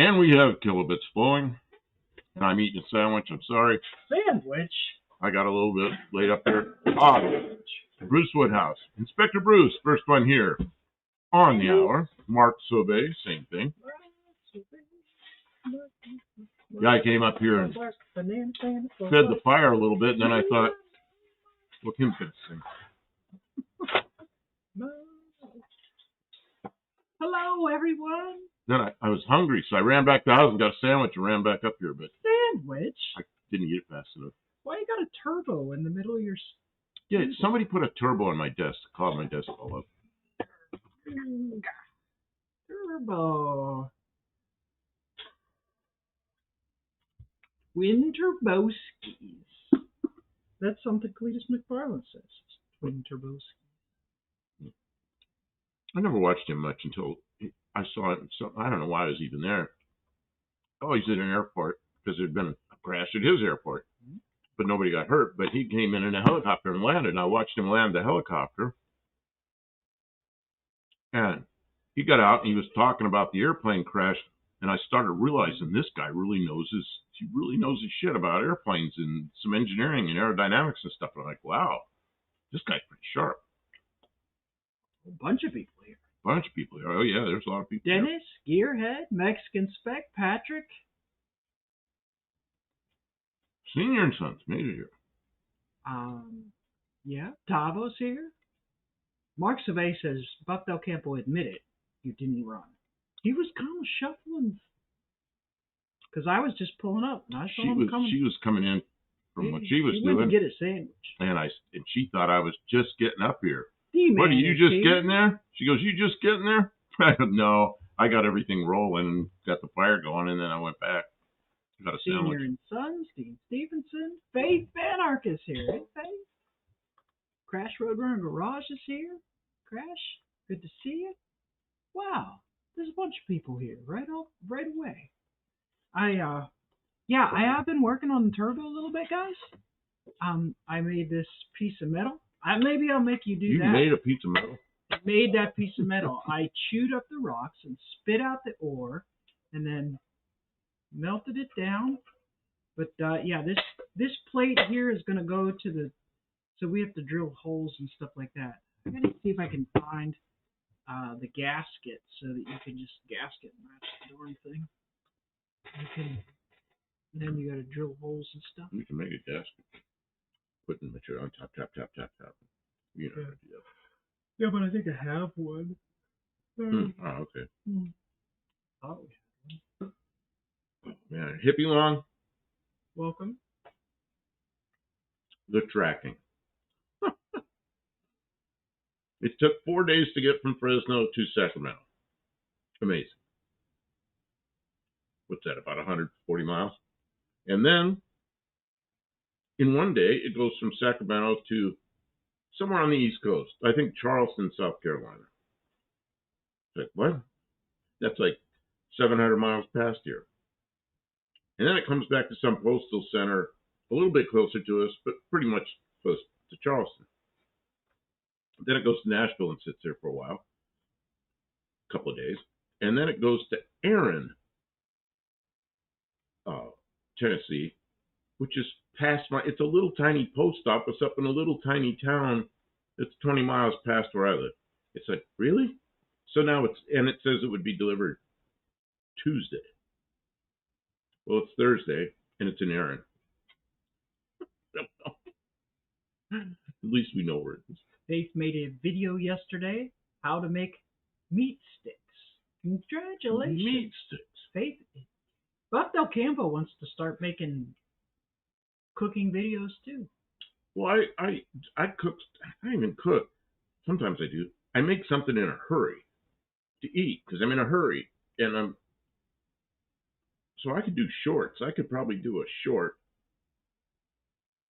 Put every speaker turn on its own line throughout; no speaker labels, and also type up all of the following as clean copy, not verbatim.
And we have kilobits flowing. And I'm eating a sandwich. I'm sorry.
Sandwich?
I got a little bit late up there. Bruce Woodhouse. Inspector Bruce, first one here. On the hour. Mark Sauvé, same thing. Guy came up here and fed the fire a little bit, and then I thought, look, him could sing.
Hello, everyone.
Then I was hungry, so I ran back to the house and got a sandwich and ran back up here, but
Sandwich?
I didn't eat it fast enough.
Why you got a turbo in the middle of your...
Yeah, somebody put a turbo on my desk, called my desk all up.
Turbo. Twin Turboskis. That's something Cletus McFarland says. Twin Turboskis.
I never watched him much until I saw it. So I don't know why I was even there. Oh, he's at an airport because there'd been a crash at his airport. But nobody got hurt. But he came in a helicopter and landed. And I watched him land the helicopter. And he got out and he was talking about the airplane crash. And I started realizing this guy really knows his shit about airplanes and some engineering and aerodynamics and stuff. And I'm like, wow, this guy's pretty sharp.
A bunch of people here.
Oh, yeah, there's a lot of people
Dennis, here. Gearhead, Mexican Spec, Patrick.
Senior and Sons, made it here.
Yeah, Tavo's here. Mark Sauvé says, Buck Del Campo admitted you didn't run. He was kind of shuffling. Because I was just pulling up, and I saw him coming.
She was coming in from what she was doing.
He went to get a sandwich.
And she thought I was just getting up here.
What,
are you just getting there? She goes, you just getting there? I go, no, I got everything rolling and got the fire going, and then I went back. Got a sandwich.
Senior and Sons, Dean Stevenson, Faith Van Ark is here. Hey, Faith. Crash Roadrunner Garage is here. Crash, good to see you. Wow, there's a bunch of people here right away. I have been working on the turbo a little bit, guys. I made this piece of metal. Maybe I'll make you do that.
You made a piece of metal?
I made that piece of metal. I chewed up the rocks and spit out the ore, and then melted it down. But this plate here is going to go to the. So we have to drill holes and stuff like that. I got to see if I can find the gasket so that you can just gasket match the darn thing. Then you got to drill holes and stuff.
You can make a gasket. Putting material on top. You know how to do that.
Yeah, but I think I have one.
Oh, okay.
Oh,
man, Hippie Long.
Welcome.
The tracking. It took 4 days to get from Fresno to Sacramento. Amazing. What's that, about 140 miles? And then, in one day, it goes from Sacramento to somewhere on the East Coast. I think Charleston, South Carolina. Like, what? That's like 700 miles past here. And then it comes back to some postal center a little bit closer to us, but pretty much close to Charleston. Then it goes to Nashville and sits there for a while, a couple of days. And then it goes to Erin, Tennessee, which is past it's a little tiny post office up in a little tiny town that's 20 miles past where I live. It's like, really? So now it says it would be delivered Tuesday. Well, it's Thursday, and it's in Erin. At least we know where it is.
Faith made a video yesterday, how to make meat sticks. Congratulations.
Meat sticks.
Faith. Buck Del Campo wants to start making cooking videos too.
Well, I cook. I don't even cook. Sometimes I do. I make something in a hurry to eat because I'm in a hurry, and so I could do shorts. I could probably do a short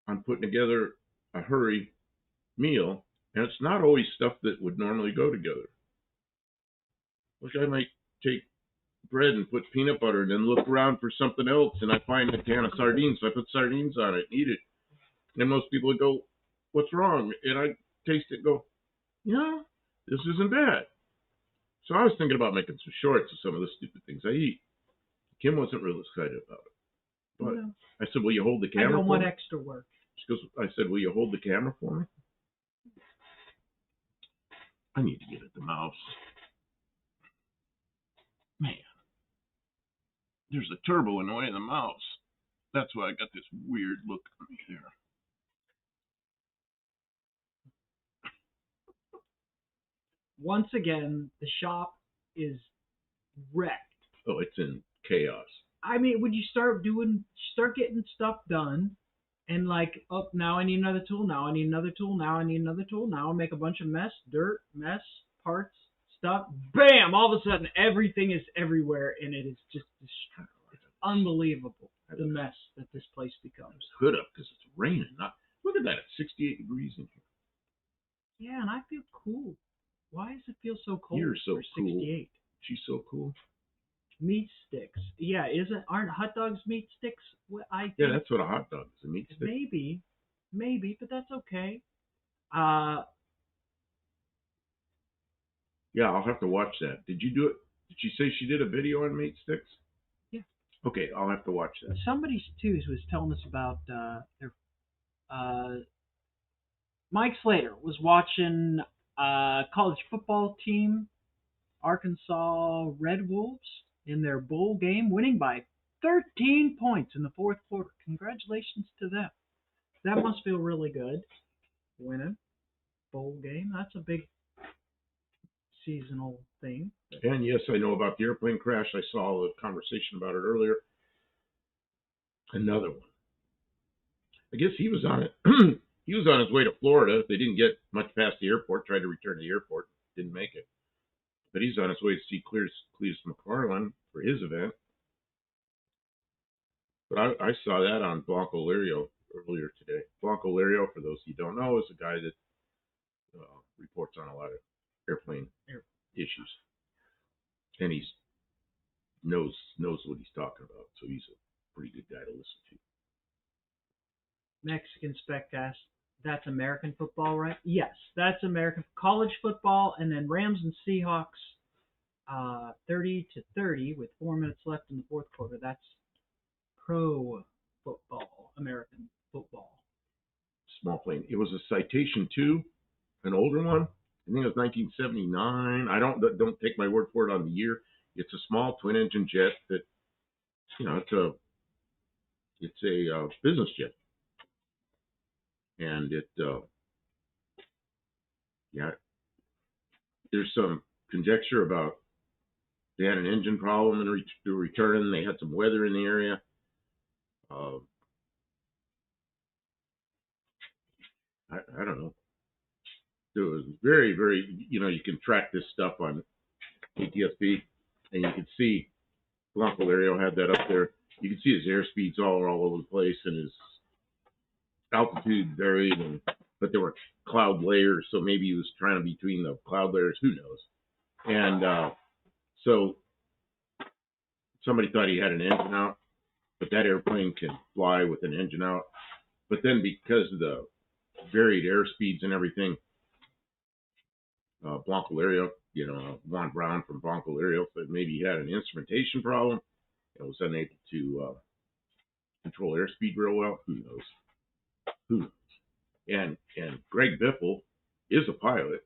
on putting together a hurry meal, and it's not always stuff that would normally go together. Like I might take bread and put peanut butter and then look around for something else, and I find a can of sardines, so I put sardines on it and eat it. And most people would go, what's wrong? And I taste it and go, yeah, this isn't bad. So I was thinking about making some shorts of some of the stupid things I eat. Kim wasn't real excited about it. But
No.
I said, will you hold the camera
I don't
for
want
me?
extra work.
She goes, I said, will you hold the camera for me? I need to get at the mouse. Man. There's a turbo in the way of the mouse. That's why I got this weird look on me there.
Once again, the shop is wrecked.
Oh, it's in chaos.
I mean, when you start getting stuff done, and like, oh, now I need another tool, now I need another tool, now I need another tool, now I make a bunch of dirt, parts, stuff, bam! All of a sudden, everything is everywhere, and it is just unbelievable, the mess that this place becomes.
Hood up because it's raining. Look at that, it's 68 degrees in here.
Yeah, and I feel cool. Why does it feel so cold?
You're so
for
cool.
68?
She's so cool.
Meat sticks. Yeah, aren't hot dogs meat sticks? I think.
Yeah, that's what a hot dog is, a meat stick.
Maybe, but that's okay.
Yeah, I'll have to watch that. Did you do it? Did she say she did a video on meat sticks?
Yeah.
Okay, I'll have to watch that.
Somebody too was telling us about their. Mike Slater was watching college football team, Arkansas Red Wolves, in their bowl game, winning by 13 points in the fourth quarter. Congratulations to them. That must feel really good. Winning bowl game. That's a big seasonal thing.
And yes, I know about the airplane crash. I saw the conversation about it earlier. Another one. I guess he was on it. He was on his way to Florida. They didn't get much past the airport. Tried to return to the airport. Didn't make it. But he's on his way to see Cletus McFarland for his event. But I saw that on Blanco Lirio earlier today. Blanco Lirio, for those you don't know, is a guy that reports on a lot of airplane issues. And he knows what he's talking about. So he's a pretty good guy to listen to.
Mexican Spec asked, that's American football, right? Yes, that's American college football, and then Rams and Seahawks 30-30 with 4 minutes left in the fourth quarter. That's pro football, American football.
Small plane. It was a Citation 2, an older one. I think it was 1979. I don't take my word for it on the year. It's a small twin-engine jet that, it's a business jet. And there's some conjecture about they had an engine problem and they were returning. They had some weather in the area. I don't know. It was very, very, you can track this stuff on ATSB, and you can see Blanco Lirio had that up there. You can see his airspeeds all over the place, and his altitude varied, but there were cloud layers, so maybe he was trying to be between the cloud layers. Who knows? And so somebody thought he had an engine out, but that airplane can fly with an engine out. But then because of the varied airspeeds and everything, Blanco Lirio, Juan Brown from Blanco Lirio, said maybe he had an instrumentation problem and was unable to control airspeed real well. Who knows? And Greg Biffle is a pilot,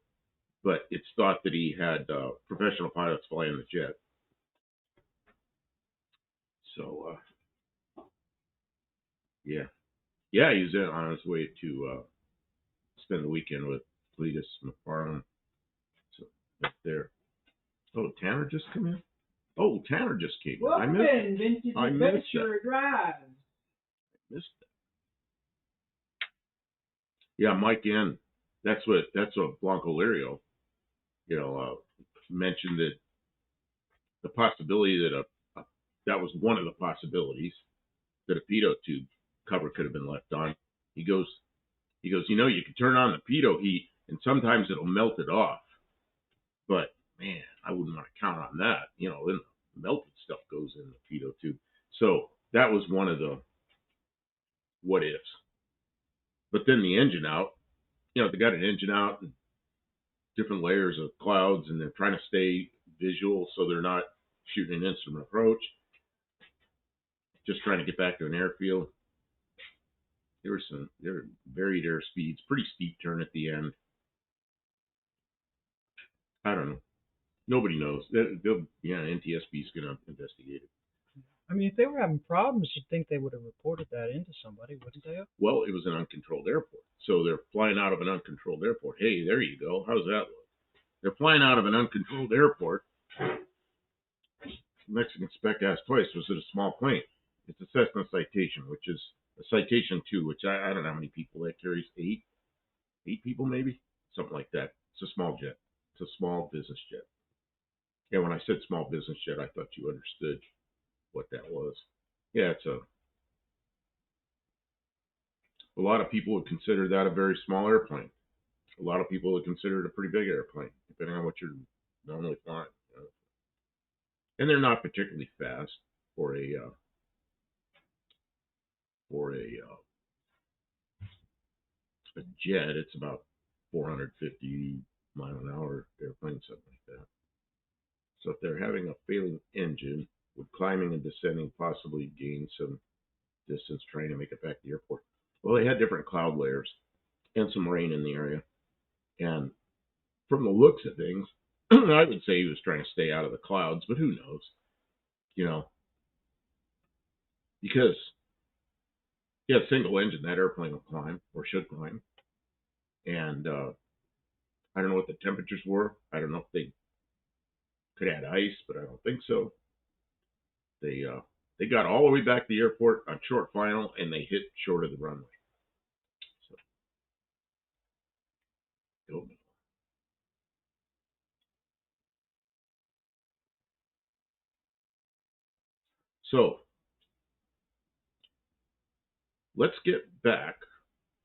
but it's thought that he had professional pilots flying the jet. So, yeah, he was on his way to spend the weekend with Cletus McFarland. So, that's there. Oh, Tanner just came in? Oh, Tanner just came in.
Welcome in, Vintage Adventure Drive.
Missed that. Yeah, Mike N. That's what Blanco Lirio, mentioned, that the possibility that that was one of the possibilities that a pitot tube cover could have been left on. He goes, you can turn on the pitot heat and sometimes it'll melt it off. But man, I wouldn't want to count on that. Then the melted stuff goes in the pitot tube. So that was one of the what ifs. But then the engine out, they got an engine out and different layers of clouds, and they're trying to stay visual so they're not shooting an instrument approach. just trying to get back to an airfield. There were varied air speeds, pretty steep turn at the end. I don't know. Nobody knows. NTSB is going to investigate it.
I mean, if they were having problems, you'd think they would have reported that into somebody, wouldn't they have?
Well, it was an uncontrolled airport. So they're flying out of an uncontrolled airport. Hey, there you go. How's that look? They're flying out of an uncontrolled airport. Mexican spec asked twice, was it a small plane? It's a Cessna Citation, which is a Citation 2, which I don't know how many people that carries. Eight people maybe? Something like that. It's a small jet. It's a small business jet. Yeah, when I said small business jet, I thought you understood what that was. Yeah, it's a lot of people would consider that a very small airplane. A lot of people would consider it a pretty big airplane, depending on what you're normally flying. And they're not particularly fast for a jet. It's about 450 mile an hour airplane, something like that. So if they're having a failing engine, would climbing and descending possibly gain some distance trying to make it back to the airport? Well, they had different cloud layers and some rain in the area. And from the looks of things, I would say he was trying to stay out of the clouds, but who knows? Because he had a single engine, that airplane will climb, or should climb. And I don't know what the temperatures were. I don't know if they could add ice, but I don't think so. They got all the way back to the airport on short final, and they hit short of the runway. So, don't know. So let's get back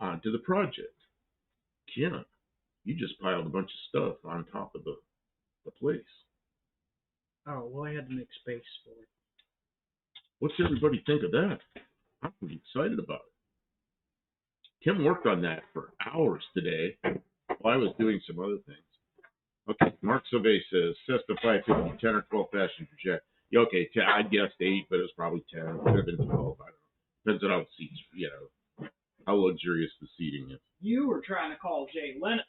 onto the project. Ken, you just piled a bunch of stuff on top of the place.
Oh, well, I had to make space for it.
What's everybody think of that? I'm pretty excited about it. Kim worked on that for hours today while I was doing some other things. Okay, Mark Sauvé says Cessna 550, 10 or 12 passenger jet. Yeah, okay, I guessed 8, but it was probably 10. It could have been 12. I don't know. Depends on how the seats, how luxurious the seating is.
You were trying to call Jay Leno.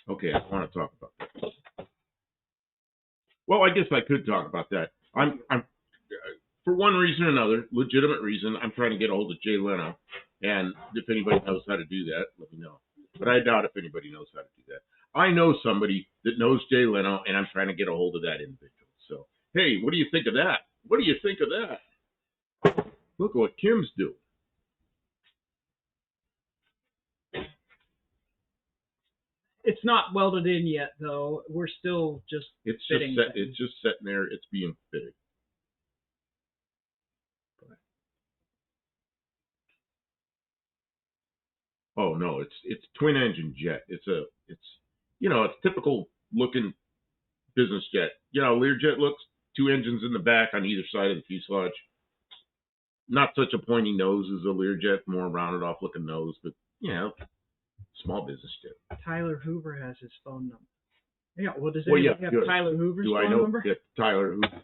Okay, I want to talk about that. Well, I guess I could talk about that. I'm for one reason or another, legitimate reason, I'm trying to get a hold of Jay Leno. And if anybody knows how to do that, let me know. But I doubt if anybody knows how to do that. I know somebody that knows Jay Leno, and I'm trying to get a hold of that individual. So, hey, what do you think of that? What do you think of that? Look at what Kim's doing.
It's not welded in yet, though. We're still just fitting.
It's just sitting there. It's being fitted. Oh no, it's twin engine jet. It's typical looking business jet. Learjet looks, 2 engines in the back on either side of the fuselage. Not such a pointy nose as a Learjet, more rounded off looking nose, but small business jet.
Tyler Hoover has his phone number. Yeah, well, does anybody have Tyler Hoover's phone number?
Yeah, Tyler Hoover.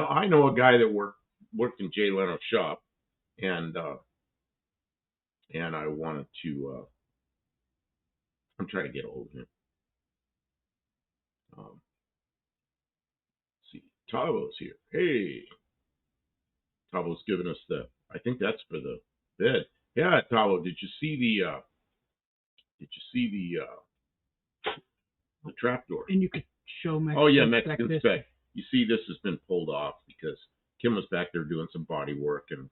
I know a guy that worked in Jay Leno's shop, and I wanted to. I'm trying to get a hold of him. See, Tavo's here. Hey, Tavo's giving us I think that's for the bed. Yeah, Tavo, did you see the trapdoor?
And you could show Mexican.
Oh yeah, Mexican spec. You see, this has been pulled off because Kim was back there doing some body work and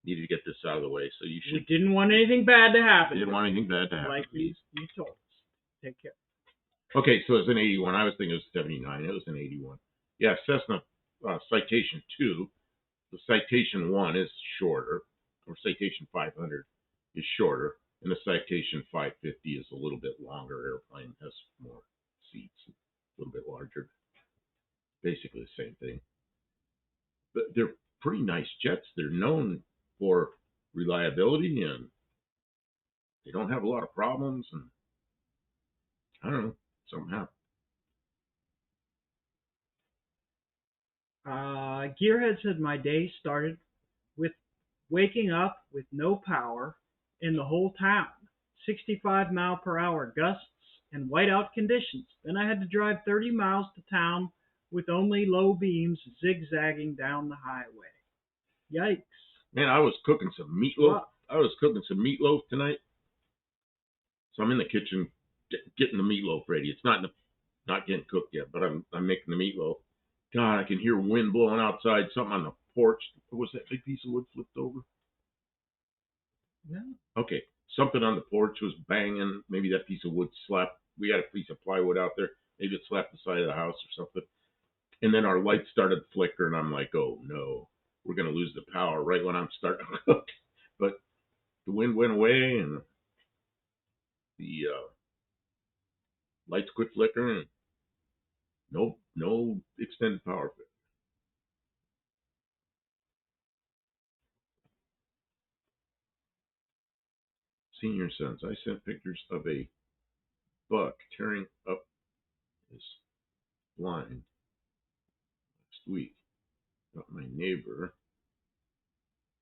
needed to get this out of the way. So you should.
We didn't want anything bad to happen.
Didn't want anything bad to happen.
Like you told us. Take care.
Okay, so it's an 81. I was thinking it was 79. It was an 81. Yeah, Cessna Citation 2. The Citation 1 is shorter, or Citation 500 is shorter, and the Citation 550 is a little bit longer airplane, has more seats, a little bit larger. Basically the same thing. But they're pretty nice jets. They're known for reliability, and they don't have a lot of problems, and I don't know, something happened.
Gearhead said my day started with waking up with no power in the whole town, 65-mile-per-hour gusts and whiteout conditions. Then I had to drive 30 miles to town with only low beams zigzagging down the highway. Yikes.
Man, I was cooking some meatloaf.
Wow.
I was cooking some meatloaf tonight. So I'm in the kitchen getting the meatloaf ready. It's not getting cooked yet, but I'm making the meatloaf. God, I can hear wind blowing outside. Something on the porch. What was that big piece of wood flipped over?
Yeah.
Okay, something on the porch was banging. Maybe that piece of wood slapped. We had a piece of plywood out there. Maybe it slapped the side of the house or something. And then our lights started flickering. I'm like, oh no, we're gonna lose the power right when I'm starting to cook. But the wind went away and the lights quit flickering. No extended power fit. Senior Sons. I sent pictures of a buck tearing up his blind last week. But my neighbor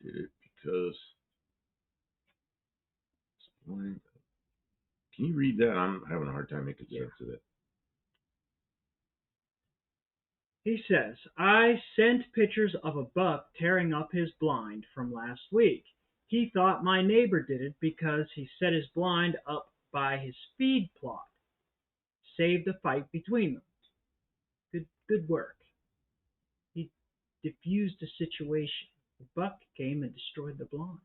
did it because his blind. Can you read that? I'm having a hard time making sense of that.
He says, I sent pictures of a buck tearing up his blind from last week. He thought my neighbor did it because he set his blind up by his feed plot. Saved the fight between them. Good work. He diffused the situation. The buck came and destroyed the blind.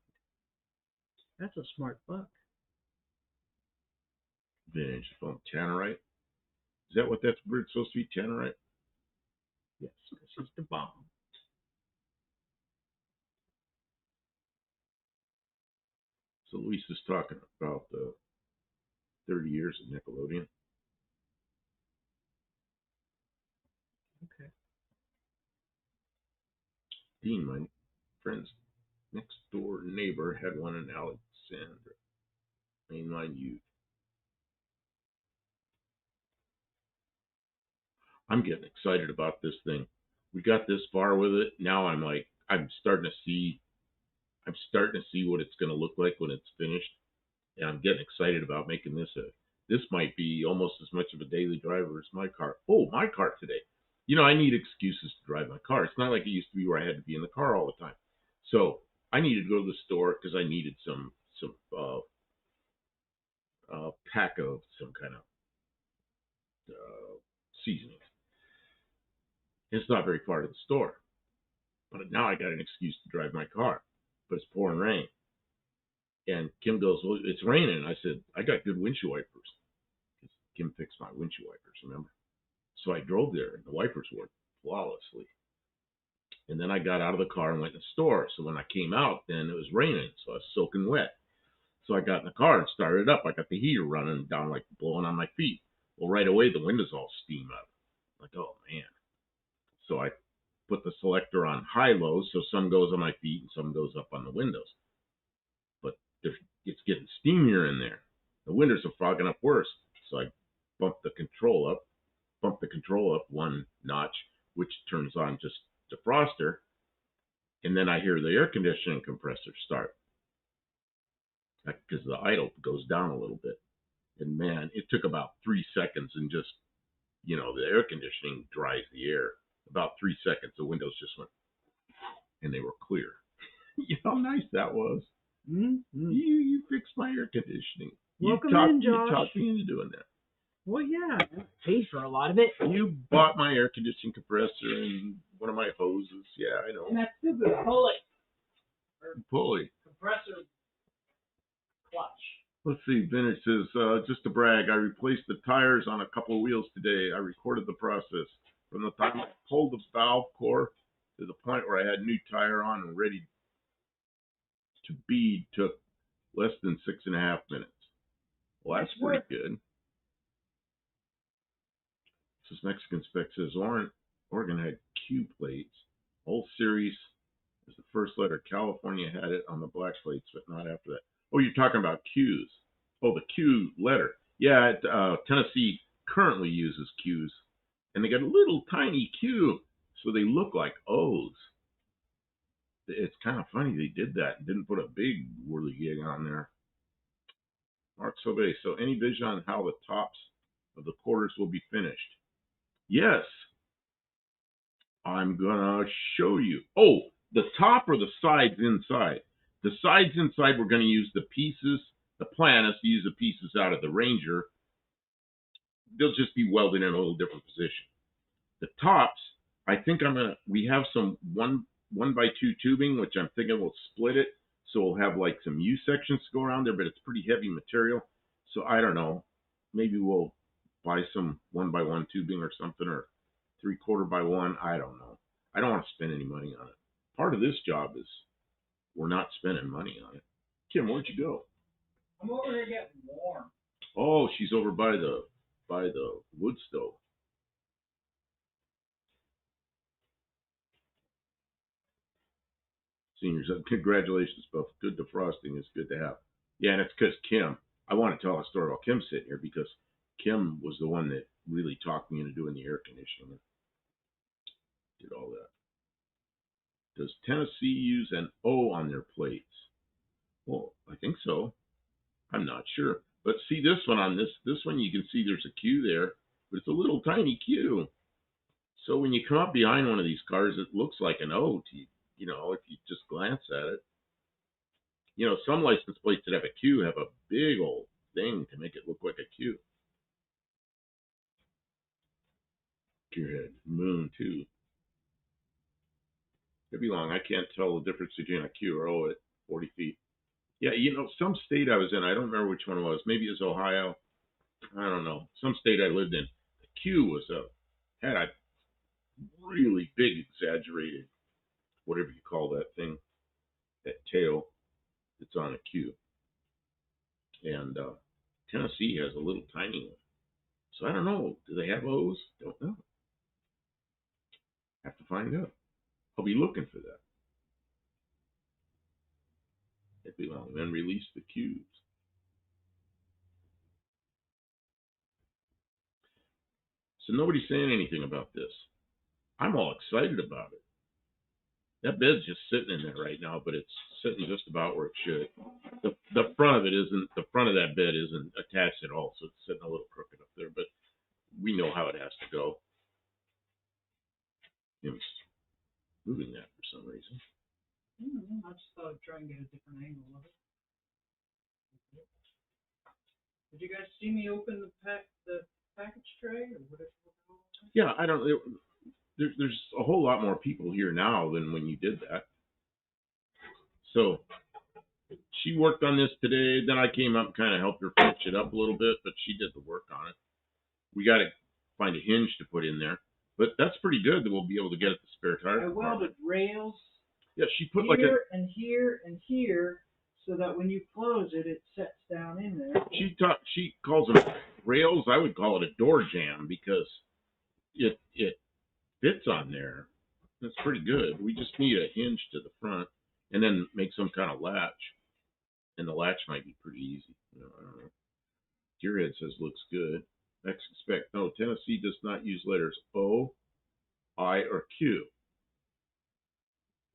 That's a smart buck.
Vintage from Tannerite. Is that what that bird's supposed to be? Tannerite?
Yes, because he's the bomb.
So Luis is talking about the 30 years of Nickelodeon.
Okay.
Dean, my friend's next door neighbor, had one in Alexandra. Mainline Youth. I'm getting excited about this thing. We got this far with it. Now I'm starting to see what it's going to look like when it's finished. And I'm getting excited about making this might be almost as much of a daily driver as my car. Oh, my car today. You know, I need excuses to drive my car. It's not like it used to be where I had to be in the car all the time. So I needed to go to the store because I needed some pack of some kind of seasonings. It's not very far to the store, but now I got an excuse to drive my car. But it's pouring rain, and Kim goes, "Well, it's raining." I said, "I got good windshield wipers." Kim fixed my windshield wipers, remember? So I drove there, and the wipers worked flawlessly. And then I got out of the car and went in the store. So when I came out, then it was raining, so I was soaking wet. So I got in the car and started it up. I got the heater running down, like blowing on my feet. Well, right away, the windows all steam up. Like, oh, man. So I put the selector on high-low, so some goes on my feet and some goes up on the windows. But it's getting steamier in there. The windows are fogging up worse. So I bumped the control up one notch, which turns on just defroster. And then I hear the air conditioning compressor start. Because the idle goes down a little bit. And man, it took about 3 seconds and just, the air conditioning dries the air. About 3 seconds, the windows just went, and they were clear. You know how nice that was?
Mm-hmm.
You fixed my air conditioning.
Welcome in, Josh.
You talked me into doing that.
Well, yeah, I paid for a lot of it.
You bought my air conditioning compressor and one of my hoses. Yeah, I know.
And that stupid pulley. Compressor clutch.
Let's see. Vintage says, just to brag, I replaced the tires on a couple of wheels today. I recorded the process. From the time I pulled the valve core to the point where I had new tire on and ready to bead took less than 6.5 minutes. Well, that's pretty good. This Mexican spec says Oregon had Q plates. Whole series is the first letter. California had it on the black plates, but not after that. Oh, you're talking about Qs. Oh, the Q letter. Yeah, Tennessee currently uses Qs. And they got a little tiny Q so they look like O's. It's kind of funny they did that and didn't put a big whirligig on there. Mark Sauvé. So any vision on how the tops of the quarters will be finished? Yes. I'm gonna show you. Oh, the top or the sides inside? The sides inside, we're gonna use the pieces. The plan is to use the pieces out of the Ranger. They'll just be welded in a little different position. The tops, I think we have some 1x2 tubing, which I'm thinking we'll split it. So we'll have like some U sections to go around there, but it's pretty heavy material. So I don't know. Maybe we'll buy some 1x1 tubing or something, or 3/4 by 1. I don't know. I don't want to spend any money on it. Part of this job is we're not spending money on it. Kim, where'd you go?
I'm over here getting warm.
Oh, she's over by the wood stove. Seniors, congratulations, Buff. Good defrosting is good to have. Yeah, and it's because Kim. I want to tell a story about Kim sitting here because Kim was the one that really talked me into doing the air conditioning. Did all that. Does Tennessee use an O on their plates? Well, I think so. I'm not sure. But see this one on this one, you can see there's a Q there, but it's a little tiny Q. So when you come up behind one of these cars, it looks like an O to you, if you just glance at it. Some license plates that have a Q have a big old thing to make it look like a Q. Good. Moon, too. Could be long. I can't tell the difference between a Q or O at 40 feet. Yeah, some state I was in, I don't remember which one it was. Maybe it was Ohio. I don't know. Some state I lived in. The Q had a really big, exaggerated, whatever you call that thing, that tail that's on a Q. And Tennessee has a little tiny one. So I don't know. Do they have O's? Don't know. Have to find out. I'll be looking for that. It'd be long. Then release the Q's. So nobody's saying anything about this. I'm all excited about it. That bed's just sitting in there right now, but it's sitting just about where it should. The front of that bed isn't attached at all, so it's sitting a little crooked up there, but we know how it has to go. It's moving that for some reason.
I just thought I'd try and get a different angle of it. Did you guys see me open the package tray or whatever?
Yeah, I don't. There's a whole lot more people here now than when you did that. So she worked on this today. Then I came up and kind of helped her finish it up a little bit, but she did the work on it. We got to find a hinge to put in there, but that's pretty good that we'll be able to get at the spare tire.
I welded rails.
Yeah, she put
here
like
and here and here, so that when you close it, it sets down in there.
She calls them rails. I would call it a door jamb because it fits on there. That's pretty good. We just need a hinge to the front and then make some kind of latch. And the latch might be pretty easy. I don't know. Gearhead says looks good. Next expect. No, Tennessee does not use letters O, I, or Q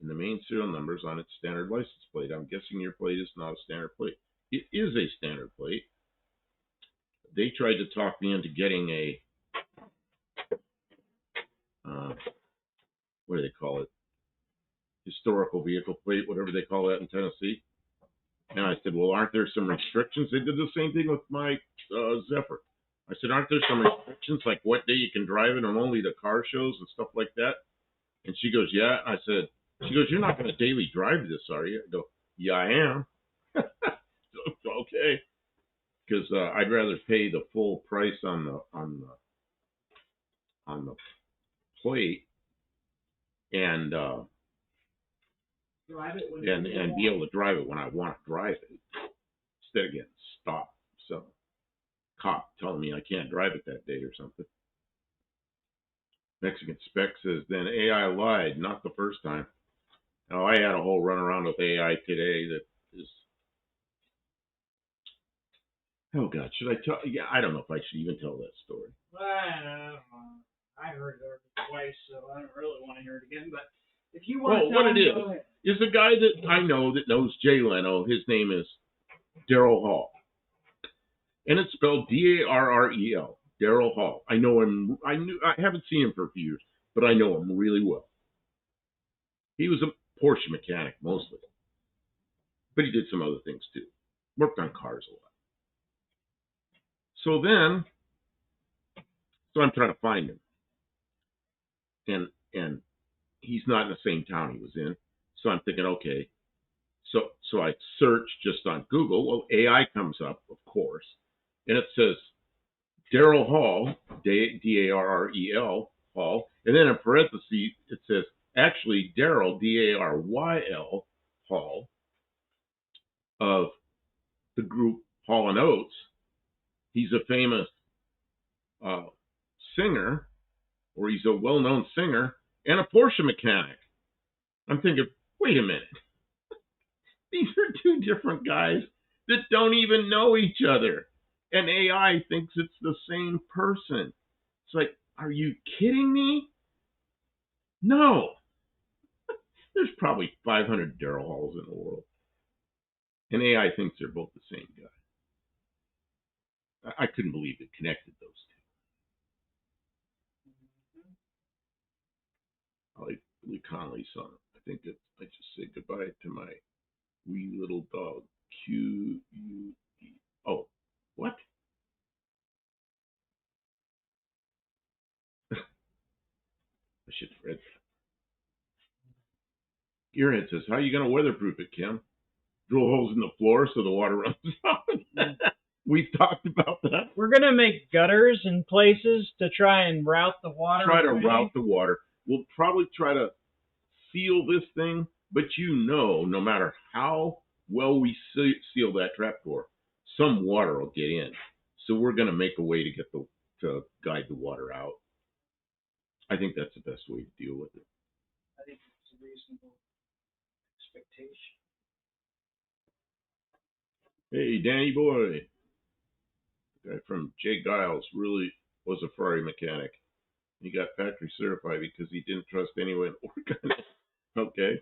in the main serial numbers on its standard license plate. I'm guessing your plate is not a standard plate. It is a standard plate. They tried to talk me into getting a what do they call it? Historical vehicle plate, whatever they call that in Tennessee. And I said, well, aren't there some restrictions? They did the same thing with my Zephyr. I said, aren't there some restrictions, like what day you can drive it and only the car shows and stuff like that? And she goes, yeah. I said, she goes, you're not going to daily drive this, are you? I go, yeah, I am. Okay. Because I'd rather pay the full price on the plate and
drive it
and be able to drive it when I want to drive it instead of getting stopped. So cop telling me I can't drive it that day or something. Mexican Spec says, then AI lied, not the first time. Now, I had a whole run around with AI today that is, oh God, should I tell? Yeah, I don't know if I should even tell that story.
I heard it twice twice, so I don't really want to hear it again. But if you want
Well,
to
what
tell
it
me, go ahead.
is a guy that I know that knows Jay Leno. His name is Daryl Hall. And it's spelled Darrel. Daryl Hall. I know him. I haven't seen him for a few years, but I know him really well. He was a Porsche mechanic mostly, but he did some other things too. Worked on cars a lot. So I'm trying to find him, and he's not in the same town he was in. So I'm thinking, okay. So I search just on Google. Well, AI comes up, of course, and it says Daryl Hall, Darrel Hall, and then in parentheses it says actually Daryl Daryl Hall of the group Hall and Oates. He's a famous singer, or he's a well-known singer and a Porsche mechanic. I'm thinking, wait a minute, these are two different guys that don't even know each other, and AI thinks it's the same person. It's like, are you kidding me? No. There's probably 500 Daryl Halls in the world. And AI thinks they're both the same guy. I couldn't believe it connected those two. I like Billy Connolly's song. I think I just say goodbye to my wee little dog. Q-U-E. Oh, what? I should have read that. Gearhead says, how are you going to weatherproof it, Kim? Drill holes in the floor so the water runs out. We've talked about that.
We're going to make gutters in places to try and route the water.
Route the water. We'll probably try to seal this thing, but no matter how well we seal that trapdoor, some water will get in. So we're going to make a way to guide the water out. I think that's the best way to deal with it.
I think it's a reasonable expectation.
Hey, Danny boy. The guy from Jay Giles really was a Ferrari mechanic. He got factory certified because he didn't trust anyone to work on it. Okay.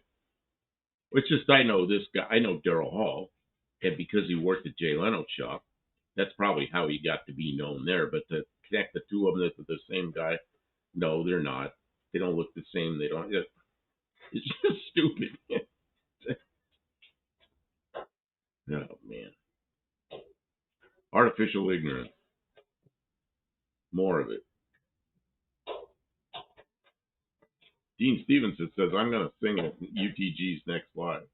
It's just I know this guy. I know Daryl Hall, and because he worked at Jay Leno's shop, that's probably how he got to be known there. But to connect the two of them to the same guy, no, they're not. They don't look the same. They don't. It's just stupid. Oh man. Artificial ignorance. More of it. Dean Stevenson says, I'm going to sing at UTG's next live.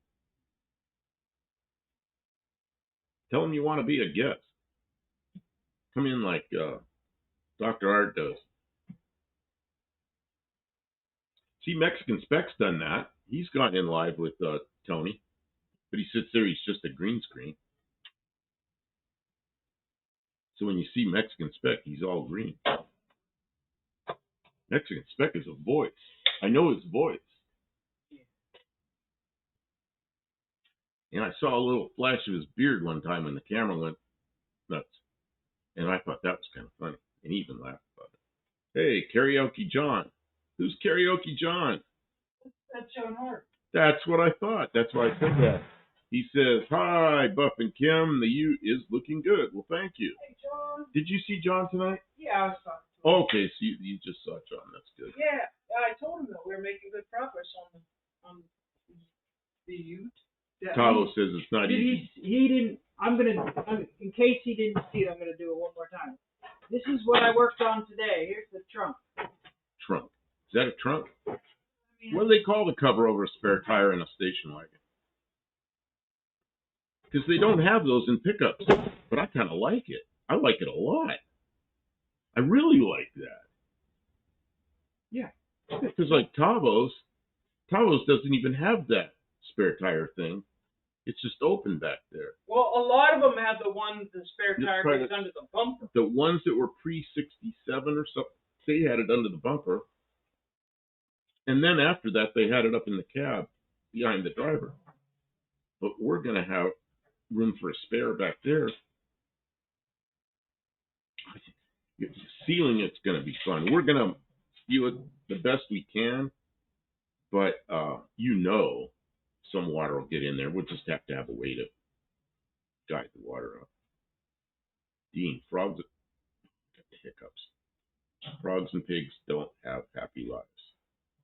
Tell him you want to be a guest. Come in like Dr. Art does. See, Mexican Spec's done that. He's gone in live with Tony. But he sits there, he's just a green screen. So when you see Mexican Spec, he's all green. Mexican Spec is a voice. I know his voice. And I saw a little flash of his beard one time when the camera went nuts. And I thought that was kind of funny. And he even laughed about it. Hey, Karaoke John. Who's Karaoke John?
That's John Hart.
That's what I thought. That's why I said that. He says, hi, Buff and Kim. The U is looking good. Well, thank you.
Hey, John.
Did you see John tonight?
Yeah, I saw him.
Okay, so you just saw John. That's good.
Yeah, I told him that we were making good progress on the Ute.
Tavo says it's not easy.
He didn't. In case he didn't see it, I'm gonna do it one more time. This is what I worked on today. Here's the trunk.
Trunk. Is that a trunk? What do they call the cover over a spare tire in a station wagon? Because they don't have those in pickups. But I kind of like it. I like it a lot. I really like that. Yeah. Because like Tavo's doesn't even have that spare tire thing. It's just open back there.
Well, a lot of them have the spare tire goes under the bumper.
The ones that were pre-67 or something, they had it under the bumper. And then after that, they had it up in the cab behind the driver. But we're going to have room for a spare back there. Sealing it's going to be fun. We're going to seal it the best we can, but some water will get in there. We'll just have to have a way to guide the water up. Dean, frogs got the hiccups. Frogs and pigs don't have happy lives.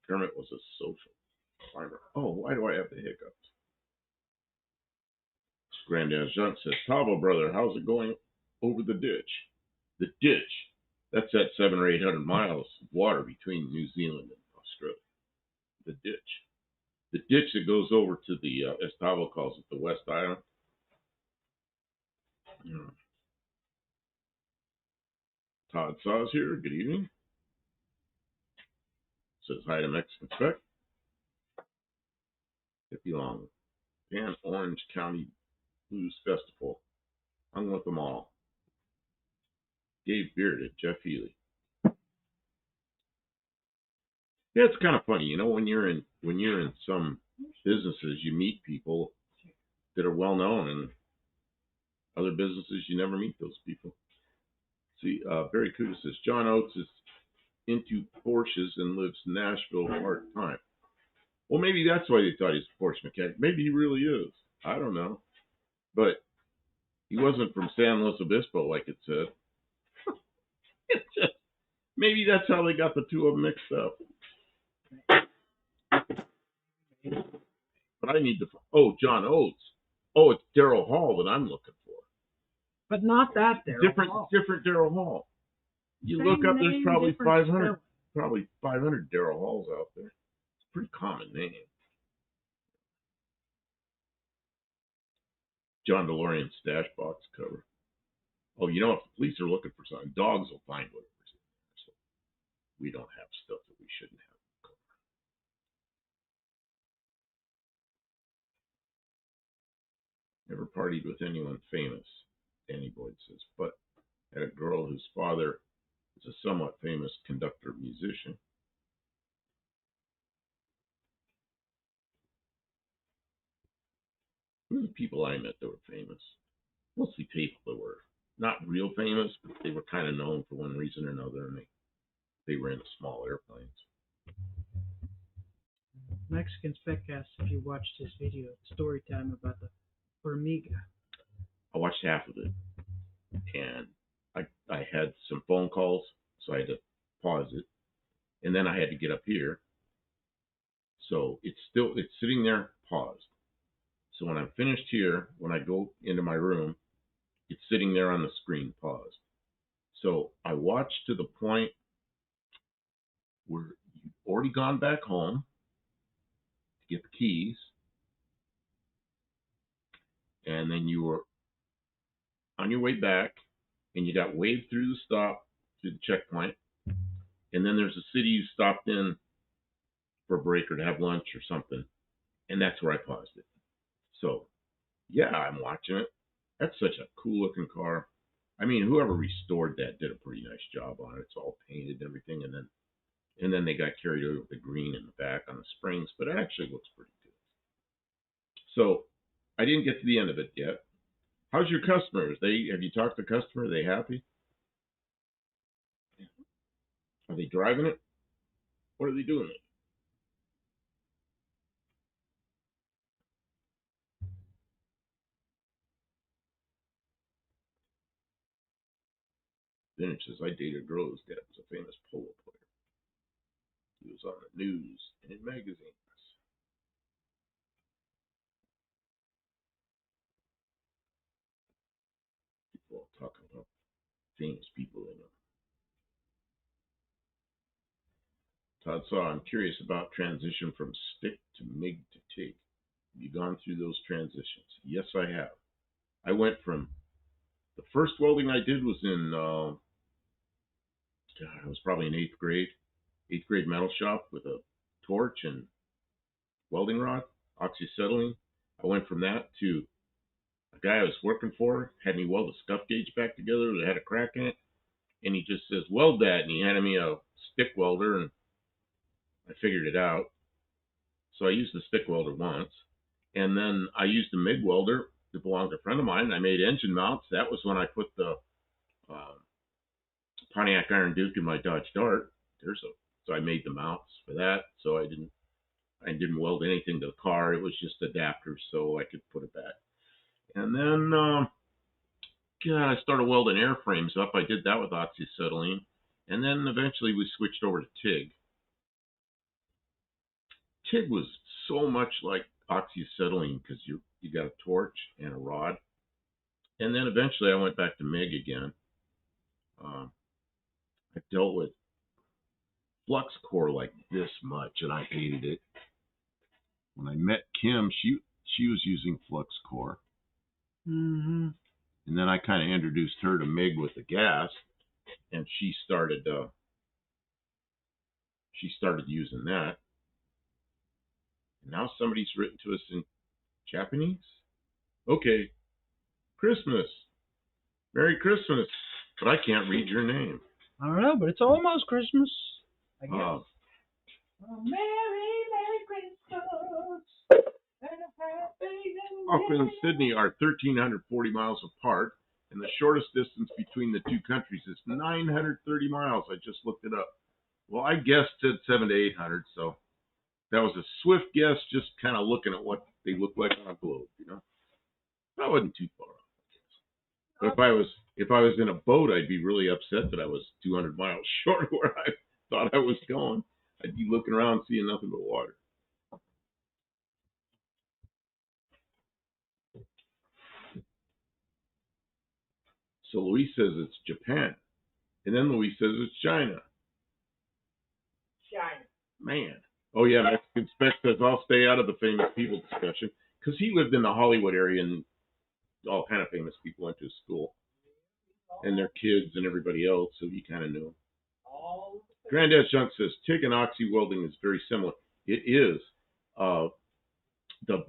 Kermit was a social climber. Oh, why do I have the hiccups? Granddad Junt says, Pablo, brother, how's it going over the ditch? The ditch? That's that 700 or 800 miles of water between New Zealand and Australia. The ditch. The ditch that goes over to the, as Pablo calls it, the West Island. Yeah. Todd Saws here. Good evening. Says hi to Mexican Spec. Hippie Long. Pan Orange County Blues Festival. Hung with them all. Dave Bearded, Jeff Healy. Yeah, it's kind of funny, when you're in some businesses, you meet people that are well known, and other businesses you never meet those people. See, Barry Kuda says John Oates is into Porsches and lives Nashville part-time. Well, maybe that's why they thought he's a Porsche mechanic. Maybe he really is. I don't know. But he wasn't from San Luis Obispo, like it said. It's just, maybe that's how they got the two of them mixed up. But I need to... Oh, John Oates. Oh, it's Daryl Hall that I'm looking for.
But not that Daryl Hall.
Different Daryl Hall. You
Same
look up,
name,
there's probably
different
500 Daryl Halls out there. It's a pretty common name. John DeLorean stash box cover. Oh, if the police are looking for something, dogs will find whatever's in there. So we don't have stuff that we shouldn't have. Never partied with anyone famous, Danny Boyd says, but had a girl whose father is a somewhat famous conductor musician. Who are the people I met that were famous? Mostly people that were not real famous, but they were kind of known for one reason or another, and they were in small airplanes.
Mexican Spec asked if you watched his video, story time about the Formiga.
I watched half of it, and I had some phone calls, so I had to pause it, and then I had to get up here. So it's sitting there paused. So when I'm finished here, when I go into my room, it's sitting there on the screen paused. So I watched to the point where you've already gone back home to get the keys, and then you were on your way back, and you got waved through the checkpoint, and then there's a city you stopped in for a break or to have lunch or something, and that's where I paused it. So, yeah, I'm watching it. That's such a cool-looking car. I mean, whoever restored that did a pretty nice job on it. It's all painted and everything, and then they got carried over with the green in the back on the springs, but it actually looks pretty good. So, I didn't get to the end of it yet. How's your customers? Have you talked to the customer? Are they happy? Are they driving it? What are they doing? Then says, I dated a girl whose dad was a famous polo player. He was on the news and in magazines. People talking about famous people they know. Todd Saw, I'm curious about transition from stick to MIG to TIG. Have you gone through those transitions? Yes, I have. I went from the first welding I did was in, I was probably in eighth grade metal shop with a torch and welding rod, oxyacetylene. I went from that to a guy I was working for had me weld a scuff gauge back together that had a crack in it, and he just says, weld that, and he handed me a stick welder, and I figured it out. So I used the stick welder once, and then I used the MIG welder that belonged to a friend of mine. I made engine mounts. That was when I put the Pontiac Iron Duke in my Dodge Dart. There's a So I made the mounts for that. So I didn't weld anything to the car. It was just adapters so I could put it back. And then I started welding airframes up. I did that with oxyacetylene. And then eventually we switched over to TIG. TIG was so much like oxyacetylene because you got a torch and a rod. And then eventually I went back to MIG again. I dealt with flux core like this much, and I hated it. When I met Kim, she was using flux core.
Mm-hmm.
And then I kind of introduced her to MIG with the gas, and she started using that. And now somebody's written to us in Japanese. Okay, Christmas, Merry Christmas, but I can't read your name.
I don't know, but it's almost Christmas, I guess.
Oh,
Merry Christmas and a happy New Year.
Auckland and Sydney are 1,340 miles apart, and the shortest distance between the two countries is 930 miles. I just looked it up. Well, I guessed it 700 to 800, so that was a swift guess, just kind of looking at what they look like on a globe, you know. That wasn't too far off. But if I was in a boat, I'd be really upset that I was 200 miles short of where I thought I was going. I'd be looking around seeing nothing but water. So Luis says it's Japan. And then Luis says it's China.
China.
Man. Oh, yeah, Mexican Spec says I'll stay out of the famous people discussion because he lived in the Hollywood area and all kind of famous people went to his school. And their kids and everybody else, so he kind of knew. Granddad Junk says TIG and oxy welding is very similar. It is. The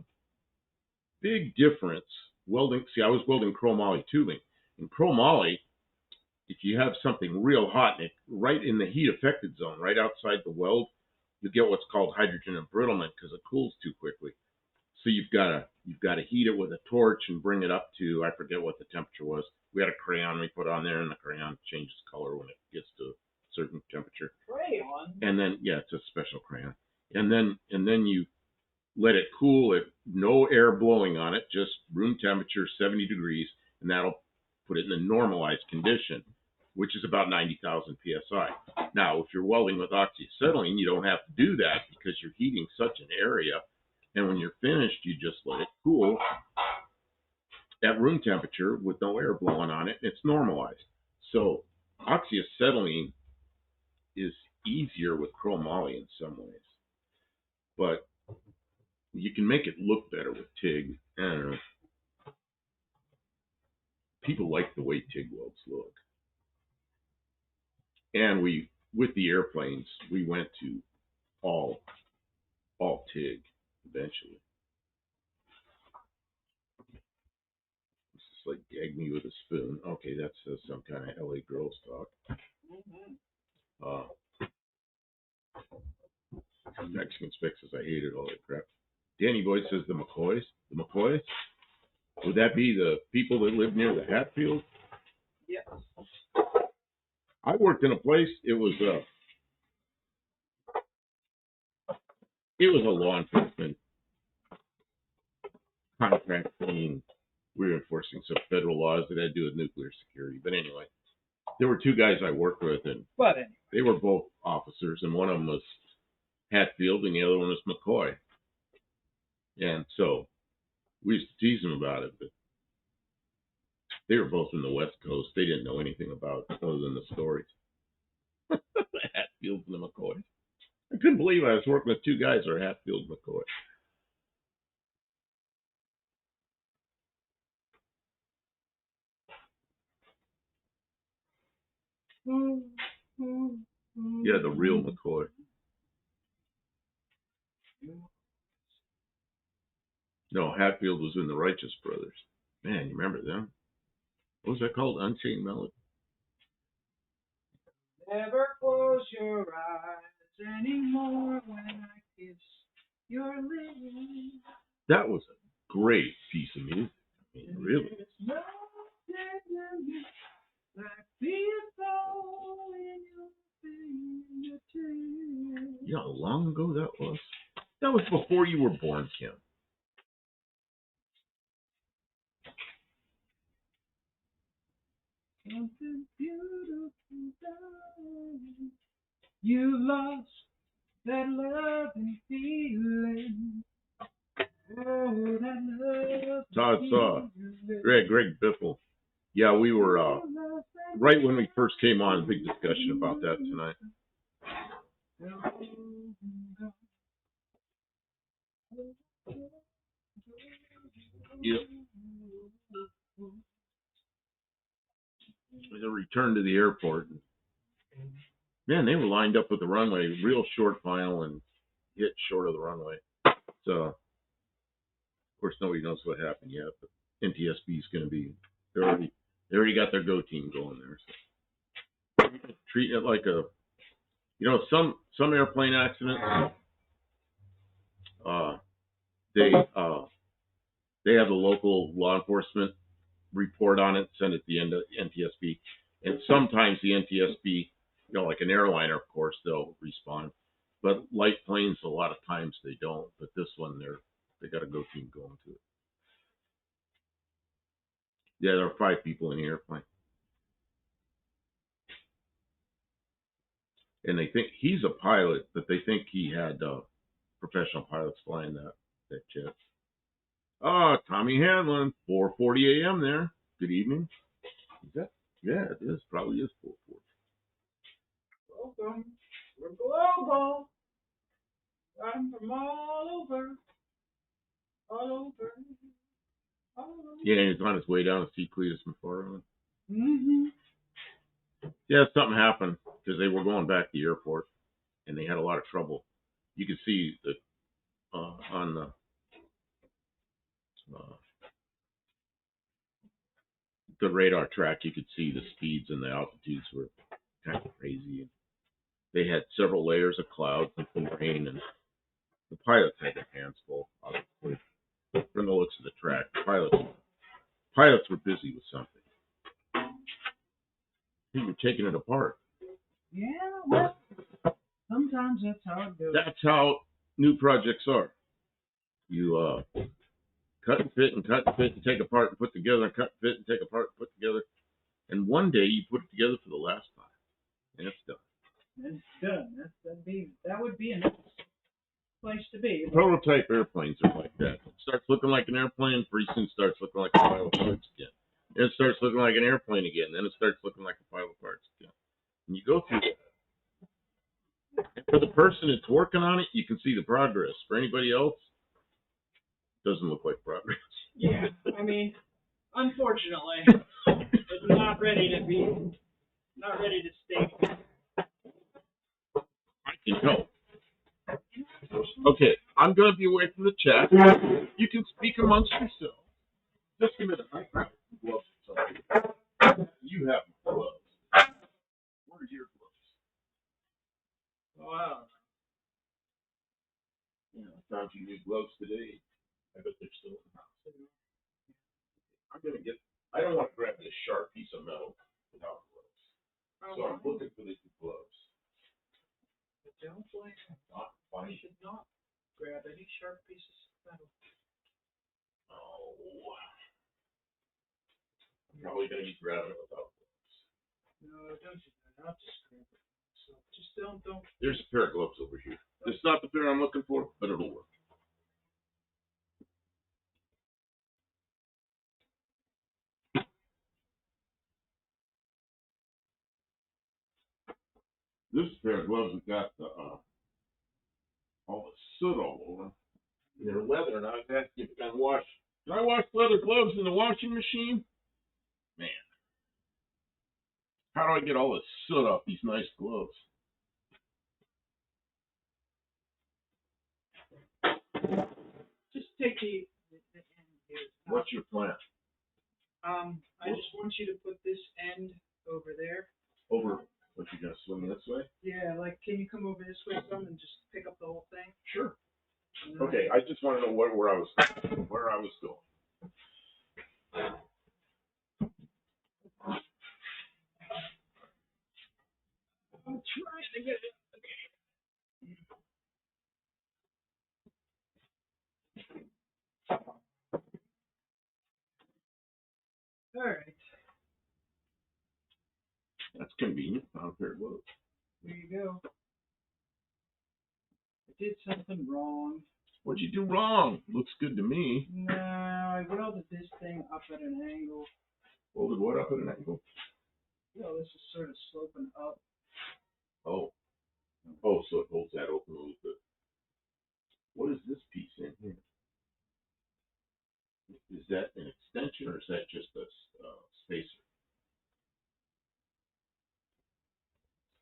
big difference, welding, see, I was welding chromoly tubing. In chromoly, if you have something real hot and it right in the heat affected zone, right outside the weld, you get what's called hydrogen embrittlement because it cools too quickly. So you've got to heat it with a torch and bring it up to, I forget what the temperature was. We had a crayon we put on there, and the crayon changes color when it gets to a certain temperature.
Crayon?
And then, yeah, it's a special crayon. And then you let it cool. No air blowing on it, just room temperature, 70 degrees, and that'll put it in the normalized condition, which is about 90,000 psi. Now, if you're welding with oxyacetylene, you don't have to do that because you're heating such an area. And when you're finished, you just let it cool at room temperature with no air blowing on it, and it's normalized. So oxyacetylene is easier with chromoly in some ways, but you can make it look better with TIG. I don't know. People like the way TIG welds look. And with the airplanes, we went to all TIG eventually. Like gag me with a spoon. Okay, that's some kind of LA girls talk. Mexican Spec says I hated all that crap. Danny Boy says the McCoys. The McCoys? Would that be the people that live near the Hatfield?
Yes.
I worked in a place. It was a law enforcement contract thing. We were enforcing some federal laws that had to do with nuclear security. But anyway, there were two guys I worked with, and they were both officers, and one of them was Hatfield, and the other one was McCoy. And so we used to tease them about it, but they were both from the West Coast. They didn't know anything about it other than the stories. The Hatfields and the McCoys. I couldn't believe I was working with two guys that are Hatfield and McCoy. Yeah, the real McCoy. No, Hatfield was in the Righteous Brothers. Man, you remember them? What was that called? Unchained Melody?
Never close your eyes anymore when I kiss your lips.
That was a great piece of music. I mean, really.
There's no tenderness like the soul in your fingertips.
You know how long ago that was? That was before you were born, Kim.
Something beautiful done. You lost that love and feeling. Oh, that love.
Todd Greg Biffle. Yeah, we were right when we first came on. Big discussion about that tonight. Yep. We returned to the airport. Man, they were lined up with the runway, real short final, and hit short of the runway. So, of course, nobody knows what happened yet. But NTSB is going to be. They already got their go team going there. So. Treating it like a, some airplane accidents. They have the local law enforcement report on it, send it to the NTSB, and sometimes the NTSB, like an airliner, of course, they'll respond. But light planes, a lot of times they don't. But this one, they got a go team going to it. Yeah, there are 5 people in the airplane, and they think he's a pilot, but they think he had professional pilots flying that jet. Tommy Hanlon, 4:40 a.m. there. Good evening. Is that? Yeah, it is. Probably is 4:40.
Welcome. We're global. I'm from all over. All over.
Yeah, he's on his way down to see Cletus McFarland.
Mm-hmm.
Yeah, something happened because they were going back to the airport, and they had a lot of trouble. You could see that on the radar track, you could see the speeds and the altitudes were kind of crazy. They had several layers of clouds and some rain, and the pilots had their hands full, obviously. From the looks of the track, pilots were busy with something. They were taking it apart.
Yeah, well, sometimes that's how it goes.
That's how new projects are. You cut and fit and take apart and put together, and cut and fit and take apart and put together. And one day you put it together for the last time, and it's done.
It's done. That would be a nice place to be.
Prototype airplanes are like that. It starts looking like an airplane, pretty soon starts looking like a pile of parts again. Then it starts looking like an airplane again. Then it starts looking like a pile of parts again. And you go through that. And for the person that's working on it, you can see the progress. For anybody else, it doesn't look like progress.
Yeah, I mean, unfortunately, it's not ready to stay.
I can help. Okay, I'm going to be away from the chat. You can speak amongst yourselves. Just a minute. I grab gloves. You have gloves. Where's your gloves?
Wow.
Yeah, I found you new gloves today. I bet they're still in the house. I don't want to grab this sharp piece of metal without gloves. So I'm looking for these gloves.
Don't blame him. You should not grab any sharp pieces of metal.
Oh. I'm probably going to be grabbing it without gloves.
No, don't do that. I'll just grab it. So just don't.
There's a pair of gloves over here. It's not the pair I'm looking for, but it'll work. This pair of gloves has got all the soot all over them. They're leather, and I was asking if I can wash. Can I wash leather gloves in the washing machine? Man, how do I get all the soot off these nice gloves?
Just take the end here.
What's your plan?
I just want you to put this end over there.
Over. What, you gonna swing this way?
Yeah, like, can you come over this way some and just pick up the whole thing?
Sure. Okay, I just want to know where I was going.
I'm trying to get it. Okay. All right.
That's convenient. Found a pair of gloves.
There you go. I did something wrong.
What'd you do wrong? Looks good to me.
No, I welded this thing up at an angle.
Welded what up at an angle?
Well, this is sort of sloping up.
Oh. Oh, so it holds that open a little bit. What is this piece in here? Is that an extension or is that just a spacer?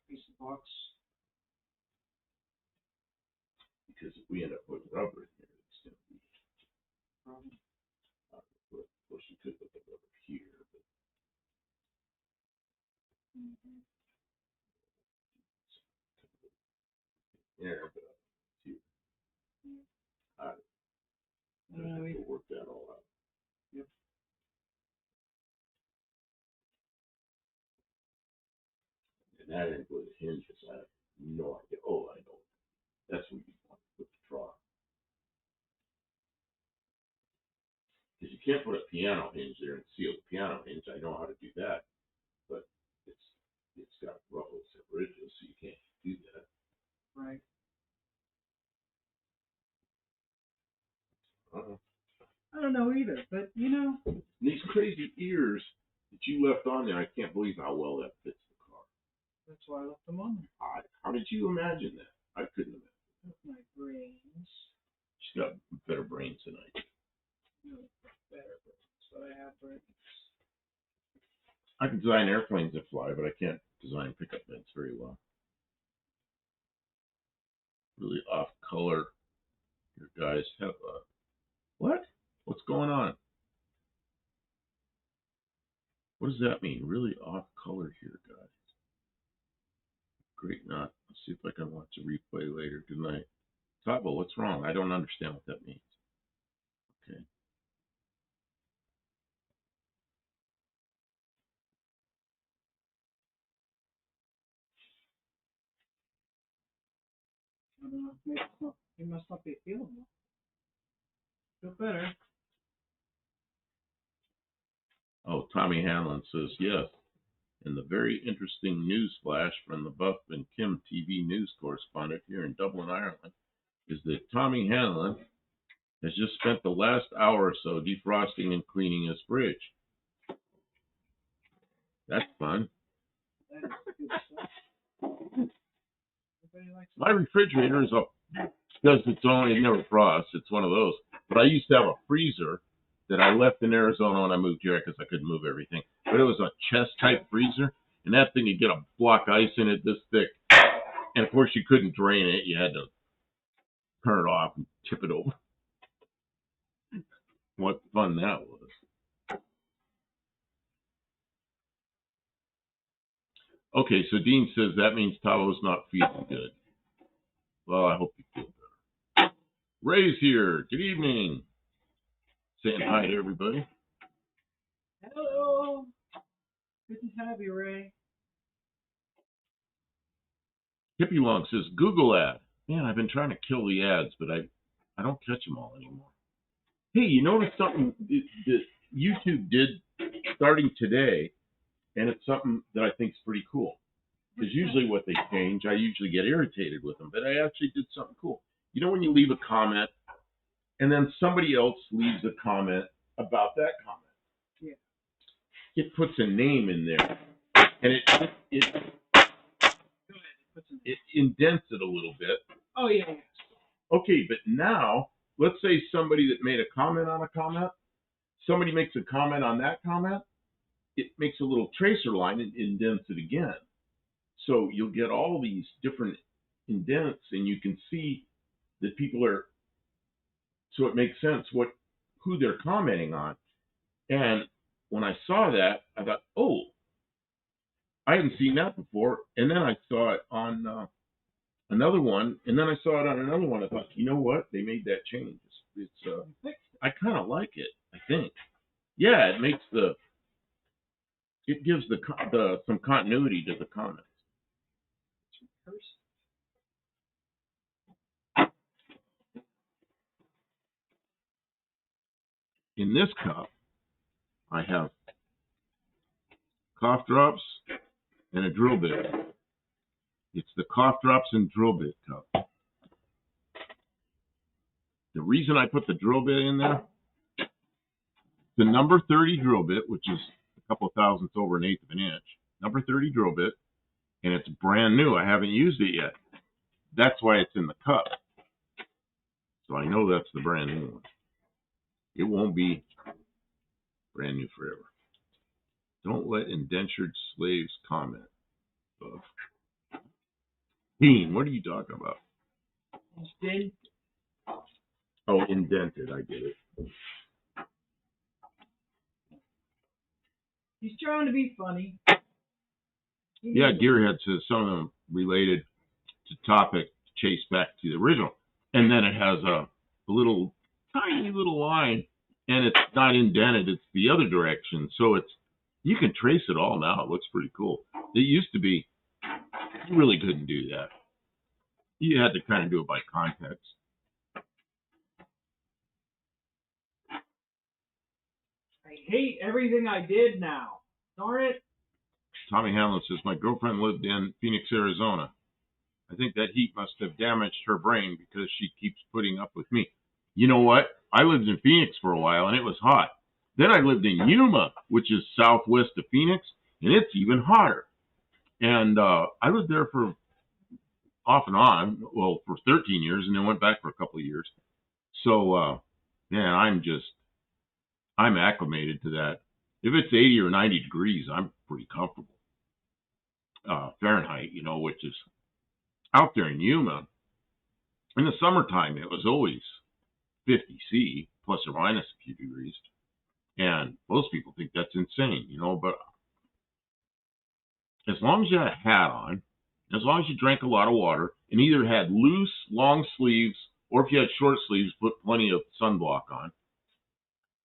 Piece of box.
Because if we end up putting rubber in here, it's going to be
Problem.
Of course, you could put the rubber here, but there, but here. We'll work that all out.
Yep.
And that ain't where the hinge is. I have no idea. Oh, I know. That's where you want to put the trough. Because you can't put a piano hinge there and seal the piano hinge. I know how to do that, but it's got ruffles and ridges, so you can't do that.
Right. I don't know either, but you know.
These crazy ears that you left on there, I can't believe how well that fits the car.
That's why I left them on there.
How did you imagine that? I couldn't imagine.
With my brains.
She's got better brains than I do.
No, better brains, but I have brains.
I can design airplanes that fly, but I can't design pickup beds very well. Really off color. Your guys have a what? What's going on? What does that mean? Really off color here, guys. Great knot. Let's see if I can watch a replay later. Good night. Tabo, what's wrong? I don't understand what that means. Okay.
I don't know. Maybe it's not, it must not be feeling well. Feel better.
Oh, Tommy Hanlon says yes. And the very interesting news flash from the Buff and Kim TV news correspondent here in Dublin, Ireland, is that Tommy Hanlon has just spent the last hour or so defrosting and cleaning his fridge. That's fun.
That is good stuff. Everybody likes
My refrigerator is does its own. It never frosts. It's one of those. But I used to have a freezer that I left in Arizona when I moved here because I couldn't move everything. But it was a chest type freezer, and that thing would get a block of ice in it this thick. And of course, you couldn't drain it. You had to turn it off and tip it over. What fun that was. Okay, so Dean says that means Tabo's not feeling good. Well, I hope you feel better. Ray's here. Good evening. Saying hi to everybody.
hello. Good to have you, Ray.
Hippie Long says Google ad. Man, I've been trying to kill the ads, but I don't catch them all anymore. Hey, you notice something that YouTube did starting today, and it's something that I think is pretty cool. Because usually what they change, I usually get irritated with them, but I actually did something cool. You know when you leave a comment, and then somebody else leaves a comment about that comment?
Yeah.
It puts a name in there, and it indents it a little bit.
Oh, yeah.
Okay, but now, let's say somebody that made a comment on a comment, somebody makes a comment on that comment, it makes a little tracer line and indents it again. So you'll get all these different indents, and you can see that people are, so it makes sense who they're commenting on. And when I saw that, I thought, oh, I hadn't seen that before. And then I saw it on another one, and then I saw it on another one. I thought, you know what? They made that change. I kind of like it, I think. Yeah, it makes it gives some continuity to the comments. in this cup, I have cough drops and a drill bit. It's the cough drops and drill bit cup. The reason I put the drill bit in there, the number 30 drill bit, which is a couple of thousandths over an eighth of an inch, number 30 drill bit, and it's brand new. I haven't used it yet. That's why it's in the cup. So I know that's the brand new one. It won't be brand new forever. Don't let indentured slaves comment. Dean, what are you talking about?
Indented.
Oh, indented. I get it.
He's trying to be funny.
Yeah, Gearhead says some of them related to topic chase back to the original. And then it has a little, tiny little line, and it's not indented. It's the other direction. So you can trace it all now. It looks pretty cool. It used to be, you really couldn't do that. You had to kind of do it by context.
I hate everything I did now. Darn it.
Tommy Hamlin says, my girlfriend lived in Phoenix, Arizona. I think that heat must have damaged her brain because she keeps putting up with me. You know what? I lived in Phoenix for a while, and it was hot. Then I lived in Yuma, which is southwest of Phoenix, and it's even hotter. And I lived there for off and on, well, for 13 years, and then went back for a couple of years. So, man, I'm acclimated to that. If it's 80 or 90 degrees, I'm pretty comfortable. Fahrenheit, which is out there in Yuma. In the summertime, it was always 50 C, plus or minus a few degrees. And most people think that's insane, but as long as you had a hat on, as long as you drank a lot of water, and either had loose, long sleeves, or if you had short sleeves, put plenty of sunblock on.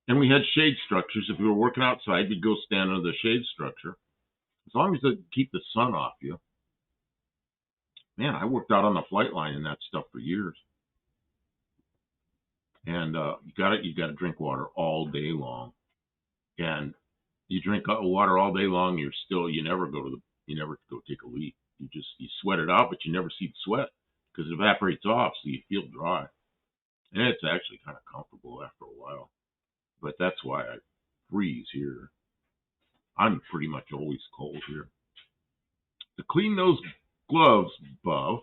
And we had shade structures. If we were working outside, we'd go stand under the shade structure. As long as it keep the sun off you. Man, I worked out on the flight line in that stuff for years. And you got to drink water all day long. And you drink water all day long, you never go take a leak. You sweat it out, but you never see the sweat because it evaporates off, so you feel dry. And it's actually kind of comfortable after a while. But that's why I freeze here. I'm pretty much always cold here. To clean those gloves, Buff,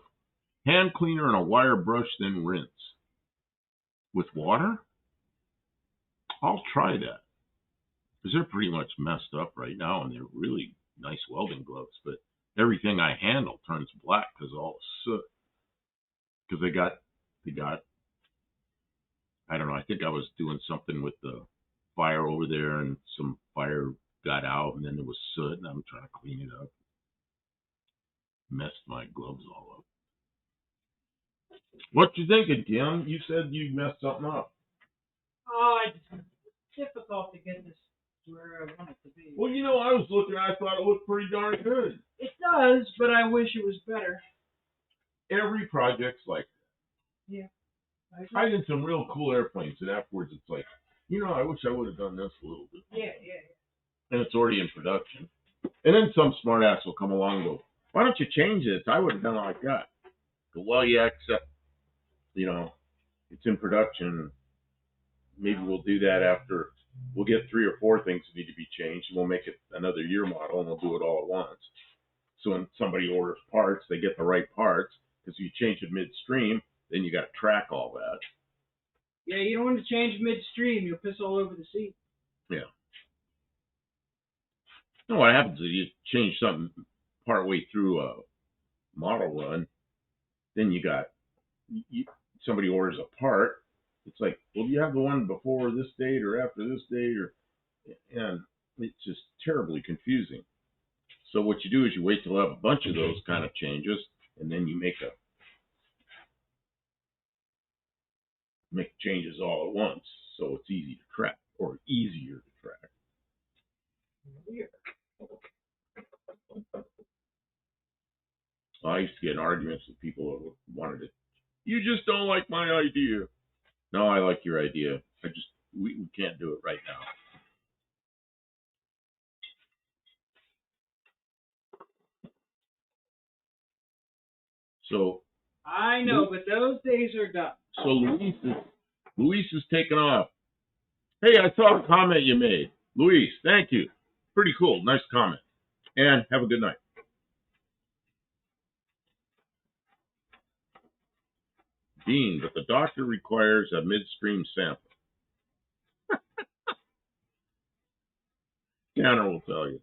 hand cleaner and a wire brush, then rinse. With water? I'll try that. Because they're pretty much messed up right now, and they're really nice welding gloves. But everything I handle turns black because of all the soot. Because they got, I don't know, I think I was doing something with the fire over there, and some fire got out, and then there was soot, and I'm trying to clean it up. Messed my gloves all up. What you thinking, Tim? You said you messed something up.
Oh, it's difficult to get this where I want it to be.
Well, I was looking, I thought it looked pretty darn good.
It does, but I wish it was better.
Every project's like that.
Yeah.
I did some real cool airplanes, and afterwards it's like, I wish I would have done this a little bit.
Yeah.
And it's already in production. And then some smart ass will come along and go, why don't you change it? I would have done it like that. Go, well, yeah, except, it's in production. Maybe we'll do that after. We'll get 3 or 4 things that need to be changed, and we'll make it another year model, and we'll do it all at once. So when somebody orders parts, they get the right parts, because if you change it midstream, then you got to track all that.
Yeah, you don't want to change midstream. You'll piss all over the seat.
Yeah. No, what happens is you change something partway through a model run, then somebody orders a part. It's like, well, do you have the one before this date or after this date? And it's just terribly confusing. So what you do is you wait till you have a bunch of those kind of changes, and then you make changes all at once, so it's easy to track, or easier to track. I used to get in arguments with people that wanted it. You just don't like my idea. No, I like your idea. I just we can't do it right now. So
I know, but those days are done.
So Luis is taking off. Hey, I saw the comment you made. Luis, thank you. Pretty cool. Nice comment. And have a good night. Dean, but the doctor requires a midstream sample. Tanner will tell you.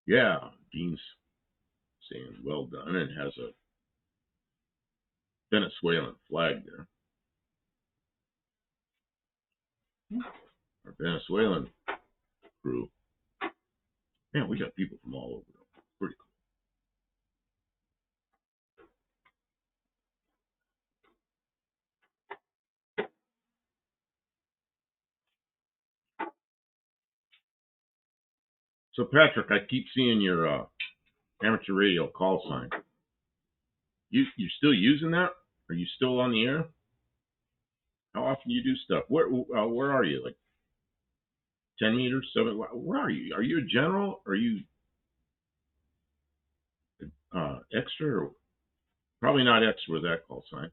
Yeah, Dean's saying well done and has a Venezuelan flag there. Our Venezuelan crew. Man, we got people from all over. Pretty cool. So Patrick, I keep seeing your amateur radio call sign. You still using that? Are you still on the air? How often do you do stuff? Where are you? Like 10 meters, 7? Where are you? Are you a general? Are you extra? Or probably not extra with that call sign,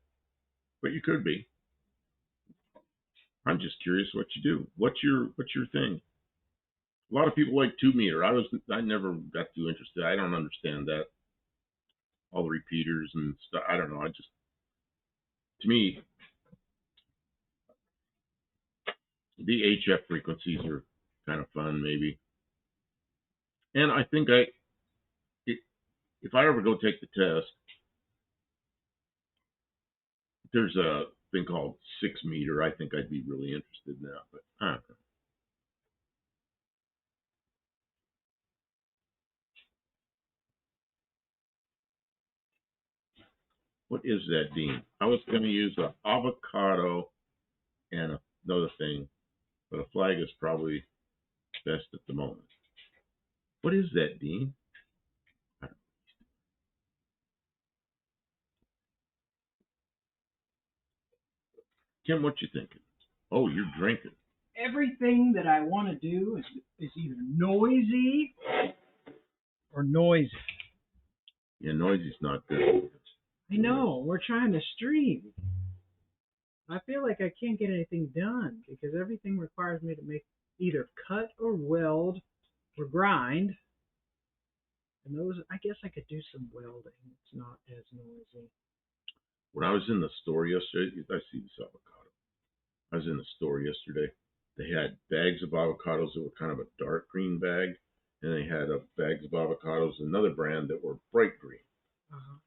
but you could be. I'm just curious what you do. What's your thing? A lot of people like 2 meter. I never got too interested. I don't understand that. All the repeaters and stuff. I don't know. To me, the HF frequencies are kind of fun, maybe. And I think if I ever go take the test, there's a thing called 6 meter. I think I'd be really interested in that, but I don't know. What is that, Dean? I was going to use an avocado and another thing, but a flag is probably best at the moment. What is that, Dean? Kim, what you thinking? Oh, you're drinking.
Everything that I want to do is either noisy or noisy.
Yeah, noisy's not good.
I know. We're trying to stream. I feel like I can't get anything done because everything requires me to make either cut or weld or grind. And those, I guess I could do some welding. It's not as noisy.
When I was in the store yesterday, I see this avocado. I was in the store yesterday. They had bags of avocados that were kind of a dark green bag, and they had bags of avocados, another brand that were bright green.
Uh-huh.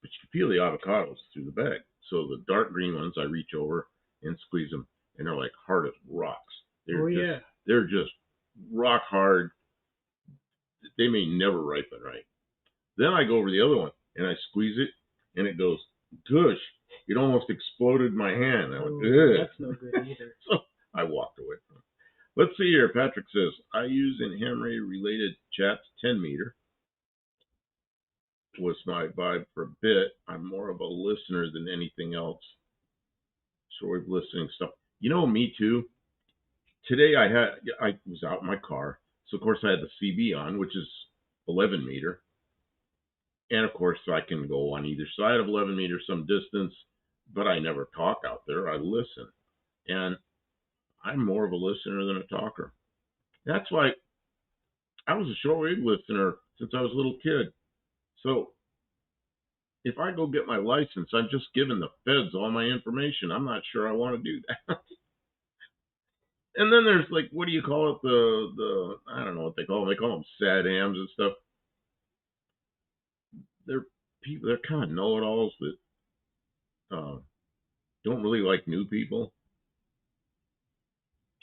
But you could peel the avocados through the bag. So the dark green ones, I reach over and squeeze them, and they're like hard as rocks. They're just rock hard. They may never ripen right. Then I go over the other one, and I squeeze it, and it goes, tush. It almost exploded my hand. I went, ugh.
That's no good either.
So I walked away from it. Let's see here. Patrick says, I use in ham radio related chats 10 meter. Was my vibe for a bit. I'm more of a listener than anything else. Shortwave listening stuff. You know, me too. Today I was out in my car. So of course I had the CB on, which is 11 meter. And of course I can go on either side of 11 meter some distance, but I never talk out there. I listen. And I'm more of a listener than a talker. That's why I was a shortwave listener since I was a little kid. So if I go get my license, I'm just giving the feds all my information. I'm not sure I want to do that. And then there's like, what do you call it? The I don't know what they call them. They call them sad hams and stuff. They're people. They're kind of know-it-alls that don't really like new people.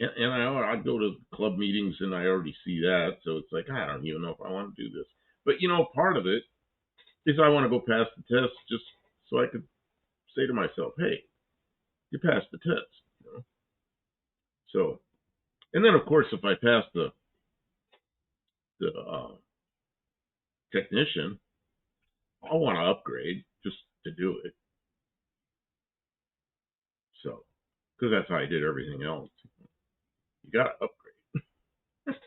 And I go to club meetings and I already see that. So it's like, I don't even know if I want to do this. But, part of it is I want to go pass the test just so I could say to myself, hey, you pass the test. You know? So, and then of course, if I pass the technician, I'll want to upgrade just to do it. So, because that's how I did everything else. You got to upgrade.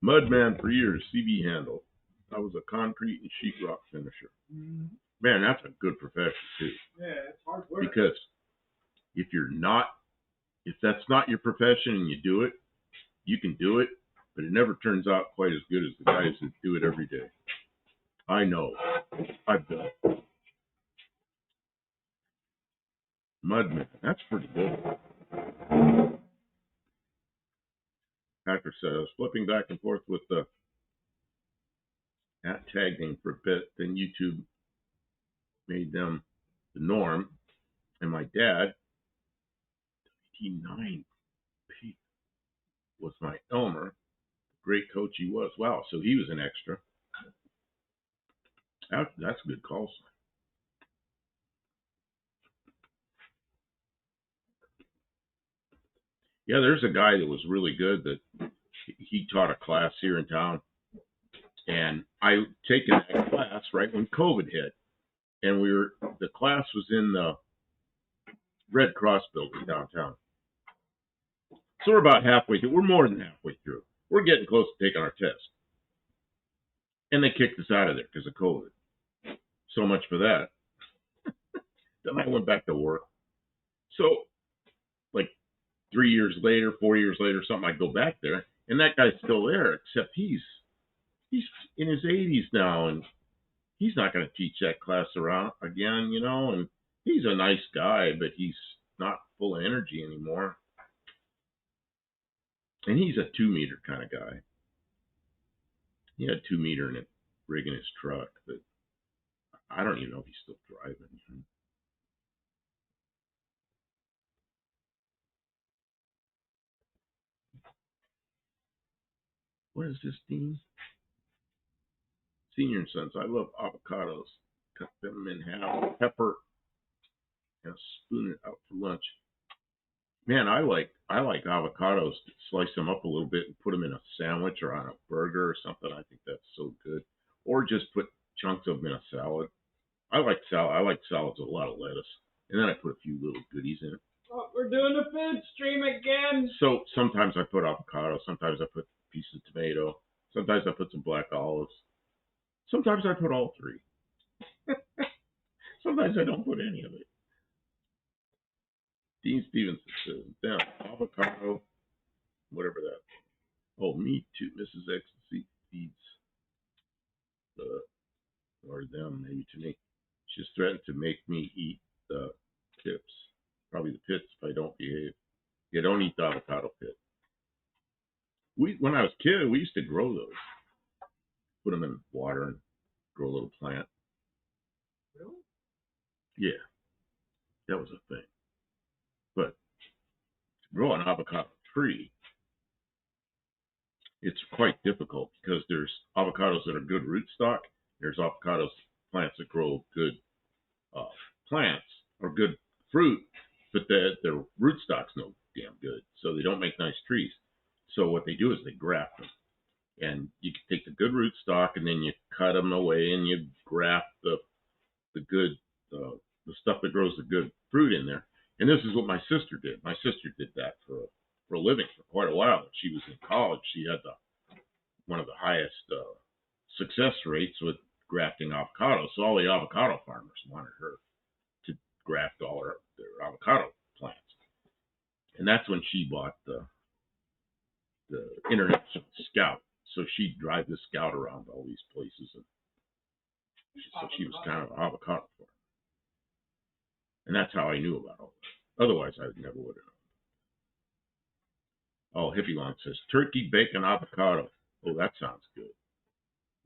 Mudman for years, CB handle. I was a concrete and sheetrock finisher.
Mm-hmm.
Man, that's a good profession too.
Yeah, it's hard work.
Because if that's not your profession and you do it, you can do it, but it never turns out quite as good as the guys that do it every day. I know. I've done it. Mudman, that's pretty good. Packer said, I was flipping back and forth with the tag name for a bit, then YouTube made them the norm, and my dad, WT9 Pete, was my Elmer, great coach he was. Wow, so he was an extra. That's a good call sign. Yeah, there's a guy that was really good that he taught a class here in town. And I taken that class right when COVID hit. And the class was in the Red Cross building downtown. So we're about halfway through. We're more than halfway through. We're getting close to taking our test. And they kicked us out of there because of COVID. So much for that. Then I went back to work. So, like 3 years later, 4 years later, something, I go back there, and that guy's still there, except he's in his 80s now, and he's not going to teach that class around again, you know, and he's a nice guy, but he's not full of energy anymore. And he's a 2-meter kind of guy. He had 2-meter in it, rig in his truck, but I don't even know if he's still driving. What is this, Dean? Senior and Sons. I love avocados. Cut them in half, pepper, and spoon it out for lunch. Man, I like avocados. Slice them up a little bit and put them in a sandwich or on a burger or something. I think that's so good. Or just put chunks of them in a salad. I like salad. I like salads with a lot of lettuce, and then I put a few little goodies in it.
Oh, we're doing the food stream again.
So sometimes I put avocado. Sometimes I put a piece of tomato. Sometimes I put some black olives. Sometimes I put all three. Sometimes I don't put any of it. Dean Stevenson says, down avocado, whatever that. Oh, me too. Mrs. Ecstasy feeds or them, maybe to me. She's threatened to make me eat the pips. Probably the pits if I don't behave. Yeah, don't eat the avocado pit. When I was a kid, we used to grow those. Put them in water and grow a little plant.
Really?
Yeah, that was a thing. But to grow an avocado tree, it's quite difficult because there's avocados that are good rootstock. There's avocados plants that grow good plants or good fruit, but their rootstock's no damn good, so they don't make nice trees. So what they do is they graft them, and you can take the good rootstock and then you cut them away and you graft the good the stuff that grows the good fruit in there. And this is what my sister did. My sister did that for a living for quite a while. When she was in college, she had one of the highest success rates with grafting avocados. So all the avocado farmers wanted her to graft all their avocado plants. And that's when she bought the International Scout. So she'd drive the Scout around all these places. And so she was kind of an avocado farmer. And that's how I knew about all that. Otherwise, I never would have known. Oh, Hippie Long says, turkey, bacon, avocado. Oh, that sounds good.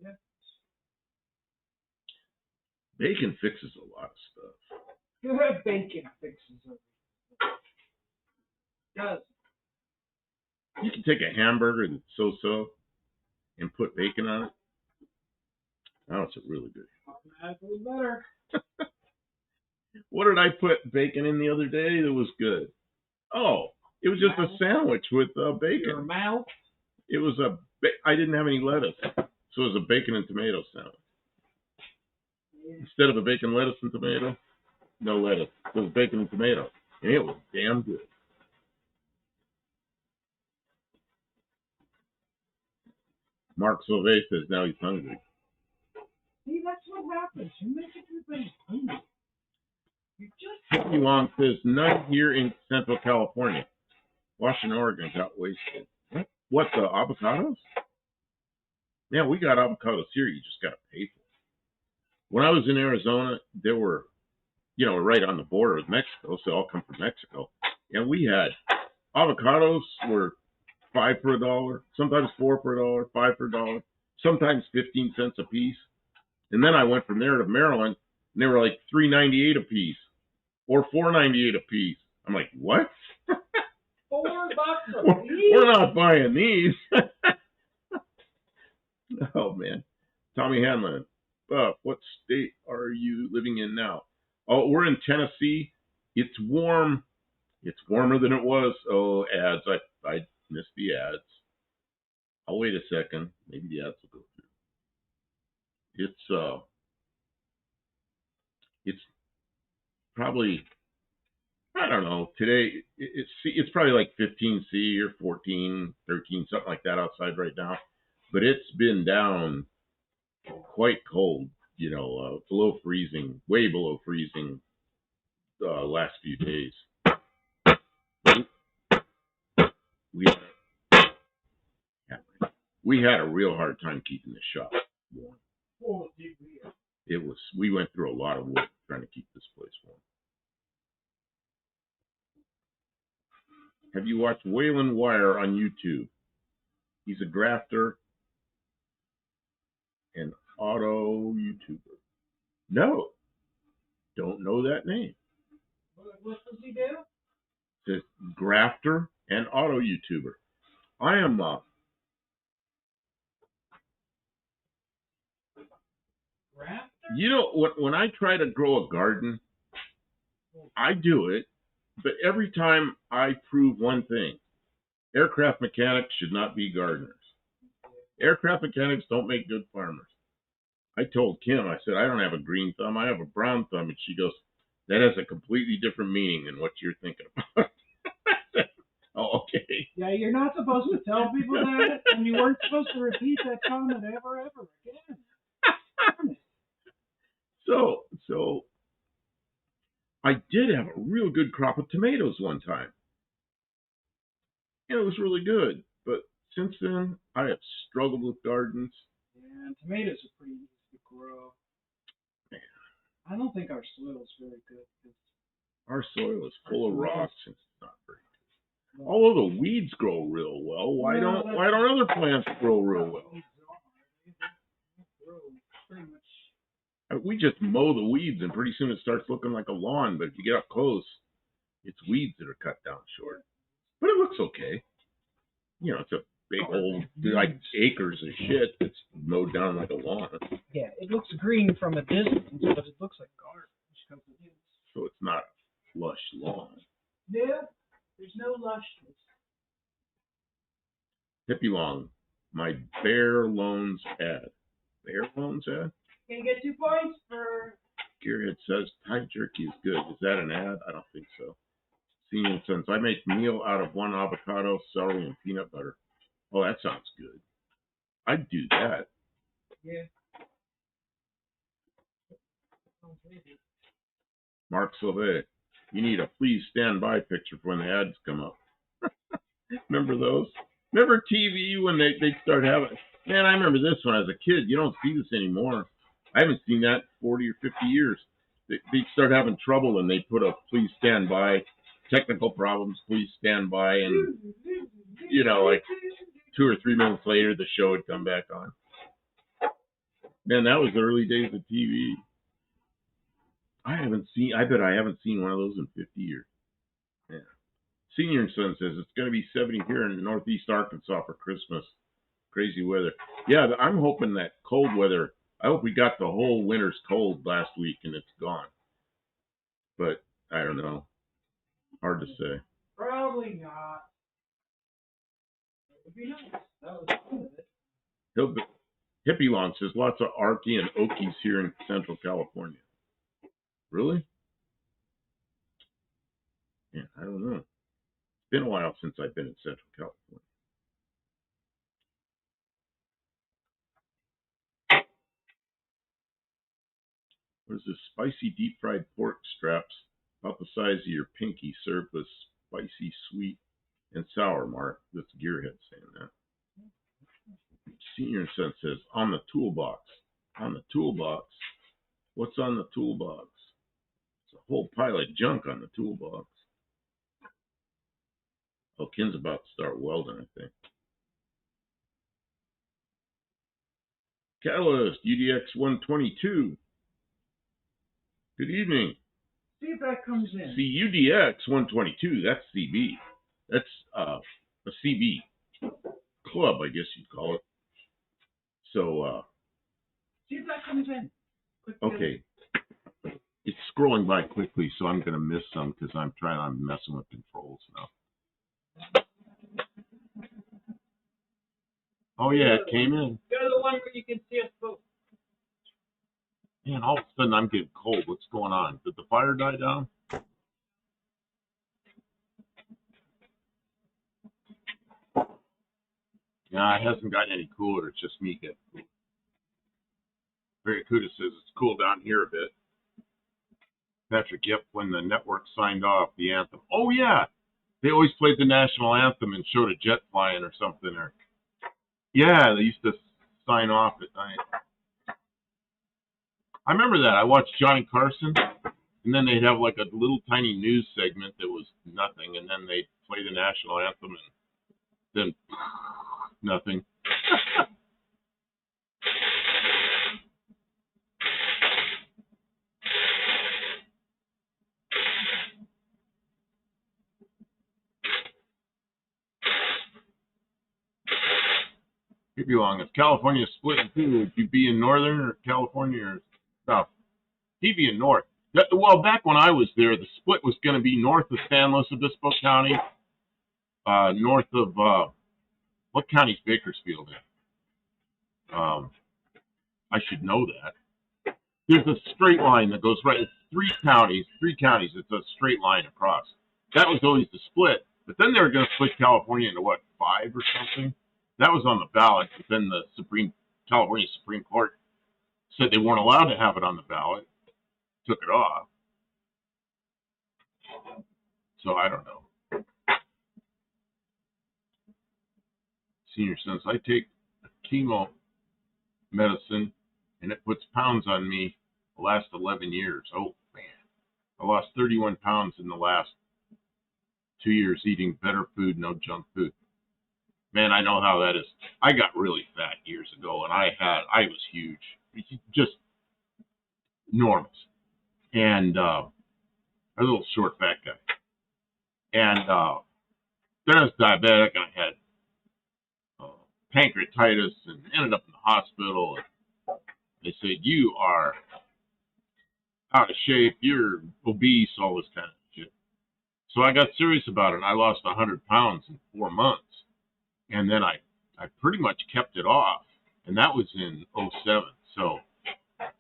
Yeah.
Bacon fixes a lot of stuff.
Good bacon fixes everything. Does.
You can take a hamburger that's so-so and put bacon on it. Now it's a really good.
Automatically better.
What did I put bacon in the other day that was good? Oh, it was just a sandwich with
Your
bacon.
mouth.
It was I didn't have any lettuce, so it was a bacon and tomato sandwich.
Yeah.
Instead of a bacon, lettuce, and tomato, no lettuce. It was bacon and tomato, and it was damn good. Mark Sauvé says now he's hungry.
See, that's what happens. You make everybody hungry. You just.
Hippie Long says none here in Central California. Washington, Oregon got wasted. What, the avocados? Yeah, we got avocados here. You just got to pay for it. When I was in Arizona, there were, right on the border with Mexico, so they all come from Mexico. And we had avocados were 5 for $1, sometimes 4 for $1, 5 for $1, sometimes 15 cents a piece. And then I went from there to Maryland, and they were like $3.98 a piece or $4.98 a piece. I'm like, what?
$4 a piece?
We're not buying these. Oh man, Tommy Hanlon. What state are you living in now? Oh, we're in Tennessee. It's warm. It's warmer than it was. Oh, ads. I missed the ads. I'll wait a second. Maybe the ads will go through. It's probably, I don't know. Today it's probably like 15 C or 14, 13, something like that outside right now. But it's been down quite cold, below freezing, way below freezing last few days. We had a real hard time keeping the shop warm. We went through a lot of work trying to keep this place warm. Have you watched Waylon Wire on YouTube? He's a grafter and auto YouTuber. No, don't know that name.
What does he do?
Says grafter and auto YouTuber. I am
grafter?
When I try to grow a garden, I do it, but every time I prove one thing: aircraft mechanics should not be gardeners. Aircraft mechanics don't make good farmers. I told Kim, I said, I don't have a green thumb, I have a brown thumb. And she goes, that has a completely different meaning than what you're thinking about. Oh, okay.
Yeah, you're not supposed to tell people that, and you weren't supposed to repeat that comment ever again.
So I did have a real good crop of tomatoes one time. And it was really good. But since then, I have struggled with gardens.
Yeah, and tomatoes are pretty easy to grow. Man. I don't think our soil is very good.
Our soil is full of rocks and it's not very good. Although the weeds grow real well, why don't other plants grow real well? We just mow the weeds and pretty soon it starts looking like a lawn, but if you get up close, it's weeds that are cut down short. But it looks okay. It's a big old, like acres of shit that's mowed down like a lawn.
Yeah, it looks green from a distance, but it looks like garbage.
So it's not a lush lawn.
Yeah, there's no lushness.
Hippie Long, my Bear Loans ad. Bear Loans ad?
Can you get 2 points for...
Gearhead says Thai jerky is good. Is that an ad? I don't think so. Senior Sons, I make meal out of 1 avocado, celery, and peanut butter. Oh, that sounds good. I'd do that.
Yeah.
Mark Sauvé, you need a please stand by picture for when the ads come up. Remember those? Remember TV when they start having... Man, I remember this when I was a kid. You don't see this anymore. I haven't seen that in 40 or 50 years. They start having trouble and they put a please stand by, technical problems, please stand by, and, like 2 or 3 minutes later, the show would come back on. Man, that was the early days of TV. I bet I haven't seen one of those in 50 years. Yeah. Senior Son says it's going to be 70 here in northeast Arkansas for Christmas. Crazy weather. Yeah, I'm hoping that cold weather, I hope we got the whole winter's cold last week and it's gone. but I don't know. Hard to say.
Probably not. It would be nice. That was fun of it.
Hippie Lawn says lots of Arky and Okies here in Central California. Really? Yeah, I don't know. It's been a while since I've been in Central California. What is this? Spicy deep fried pork straps about the size of your pinky, served with spicy, sweet, and sour. Mark, that's Gearhead saying that. Senior Son says, on the toolbox. On the toolbox. What's on the toolbox? It's a whole pile of junk on the toolbox. Oh, Ken's about to start welding, I think. Catalyst, UDX 122. Good evening.
See if that comes in.
See, UDX 122, that's CB. That's a CB club, I guess you'd call it. So,
see if that comes in.
Okay. It's scrolling by quickly, so I'm going to miss some because I'm messing with controls now. Oh, yeah, it came in.
Go to the one where you can see us both.
Man, all of a sudden I'm getting cold. What's going on? Did the fire die down? Nah, it hasn't gotten any cooler. It's just me getting cool. Barracuda says it's cool down here a bit. Patrick, yep, when the network signed off the anthem. Oh, yeah. They always played the national anthem and showed a jet flying or something. Or yeah, they used to sign off at night. I remember that. I watched Johnny Carson, and then they'd have like a little tiny news segment that was nothing, and then they'd play the national anthem, and then nothing. Could be long. If California split in two, would you be in Northern or California or South? He'd be in North. Well, back when I was there, the split was going to be north of San Luis Obispo County, north of, what county's Bakersfield in? I should know that. There's a straight line that goes right. It's three counties. It's a straight line across. That was always the split. But then they were going to split California into, what, 5 or something? That was on the ballot, but then the California Supreme Court said they weren't allowed to have it on the ballot, took it off. So I don't know. Senior says, I take chemo medicine, and it puts pounds on me the last 11 years. Oh, man. I lost 31 pounds in the last 2 years eating better food, no junk food. Man, I know how that is. I got really fat years ago, and I was huge, just enormous, and a little short fat guy. And then I was diabetic, and I had pancreatitis, and ended up in the hospital. And they said, you are out of shape, you're obese, all this kind of shit. So I got serious about it, and I lost 100 pounds in 4 months. And then I pretty much kept it off, and that was in 2007. So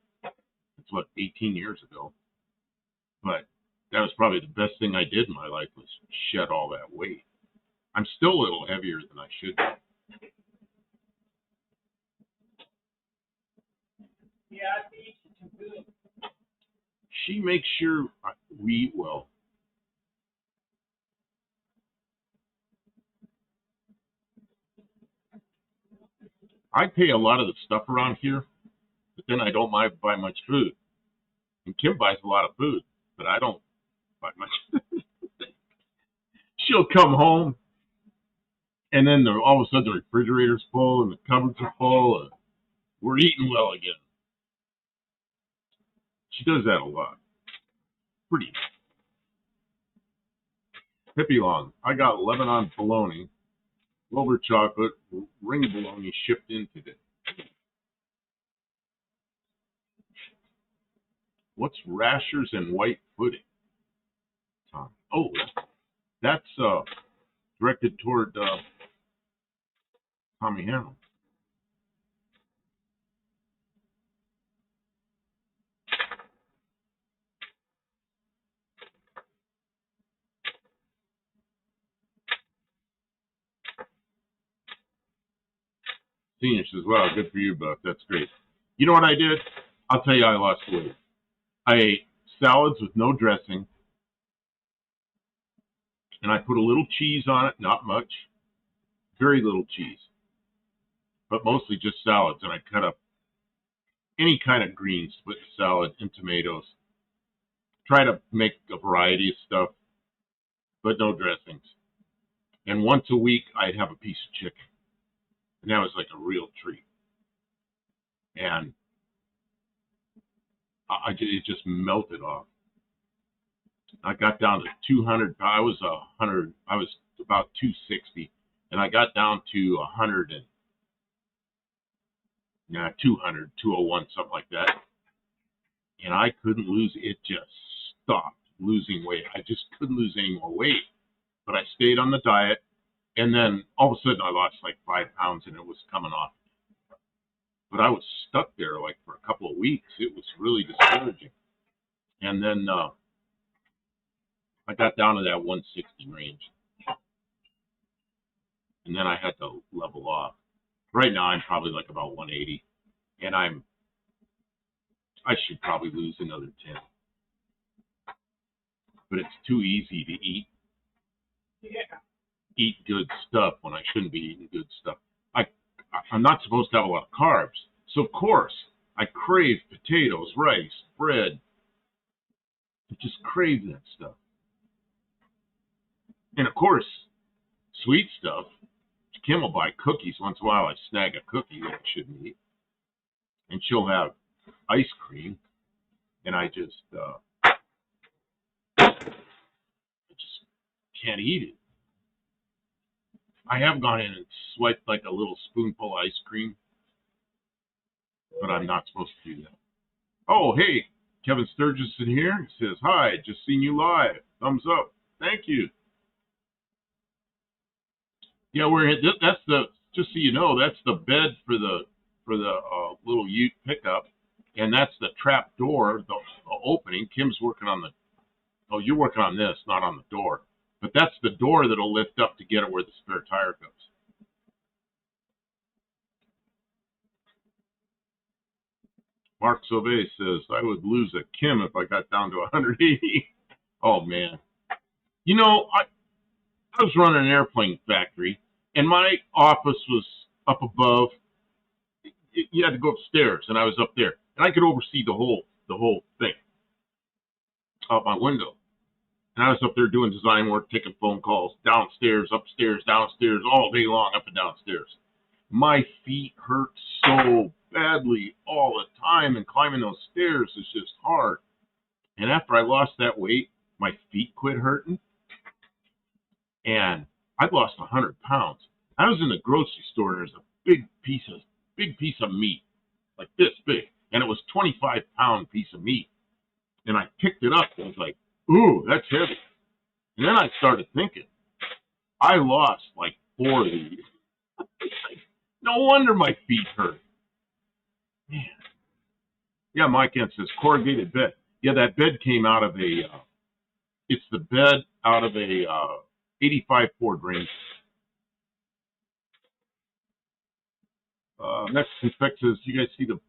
that's what, 18 years ago. But that was probably the best thing I did in my life, was shed all that weight. I'm still a little heavier than I should be.
Yeah,
she makes sure we eat well. I pay a lot of the stuff around here, but then I don't buy much food. And Kim buys a lot of food, but I don't buy much. She'll come home, and then all of a sudden the refrigerator's full and the cupboards are full, and we're eating well again. She does that a lot. Pretty. Hippie Long. I got Lebanon bologna, Wilbur chocolate, ring bologna shipped in today. What's rashers and white pudding? Oh, that's directed toward Tommy Hamlin. Senior says, wow, good for you, Buck. That's great. You know what I did? I'll tell you, I lost weight. I ate salads with no dressing, and I put a little cheese on it, not much, very little cheese, but mostly just salads. And I cut up any kind of greens, split salad and tomatoes. Try to make a variety of stuff, but no dressings. And once a week, I'd have a piece of chicken, and that was like a real treat. And it just melted off. I got down to 200. I was about 260, and I got down to 100 and 200, 201, something like that. And I couldn't lose. It just stopped losing weight. I just couldn't lose any more weight. But I stayed on the diet, and then all of a sudden I lost like 5 pounds, and it was coming off. But I was stuck there like for a couple of weeks. It was really discouraging. And then I got down to that 160 range. And then I had to level off. Right now I'm probably like about 180. And I should probably lose another 10. But it's too easy to eat.
Yeah.
Eat good stuff when I shouldn't be eating good stuff. I'm not supposed to have a lot of carbs. So of course I crave potatoes, rice, bread. I just crave that stuff. And of course, sweet stuff. Kim will buy cookies. Once in a while I snag a cookie that I shouldn't eat. And she'll have ice cream. And I just can't eat it. I have gone in and swiped like a little spoonful of ice cream. But I'm not supposed to do that. Oh, hey, Kevin Sturgis in here. He says, hi, just seen you live. Thumbs up. Thank you. Yeah, that's the, just so you know, that's the bed for the little Ute pickup, and that's the trap door, the opening. Kim's working on you're working on this, not on the door, but that's the door that'll lift up to get it where the spare tire goes. Mark Sauvé says, I would lose a Kim if I got down to 180. Oh man, you know, I was running an airplane factory, and my office was up above. You had to go upstairs, and I was up there, and I could oversee the whole thing out my window. And I was up there doing design work, taking phone calls, downstairs, upstairs, downstairs, all day long, up and downstairs. My feet hurt so badly all the time, and climbing those stairs is just hard. And after I lost that weight, my feet quit hurting, and I'd lost 100 pounds. I was in the grocery store, and there's a big piece of meat, like this big, and it was 25-pound piece of meat. And I picked it up, and I was like, ooh, that's heavy. And then I started thinking, I lost like 4 of these. No wonder my feet hurt. Man. Yeah, Mike N says, corrugated bed. Yeah, that bed came out of it's the bed out of a 85 Ford Ranger. Next Infect says, you guys see the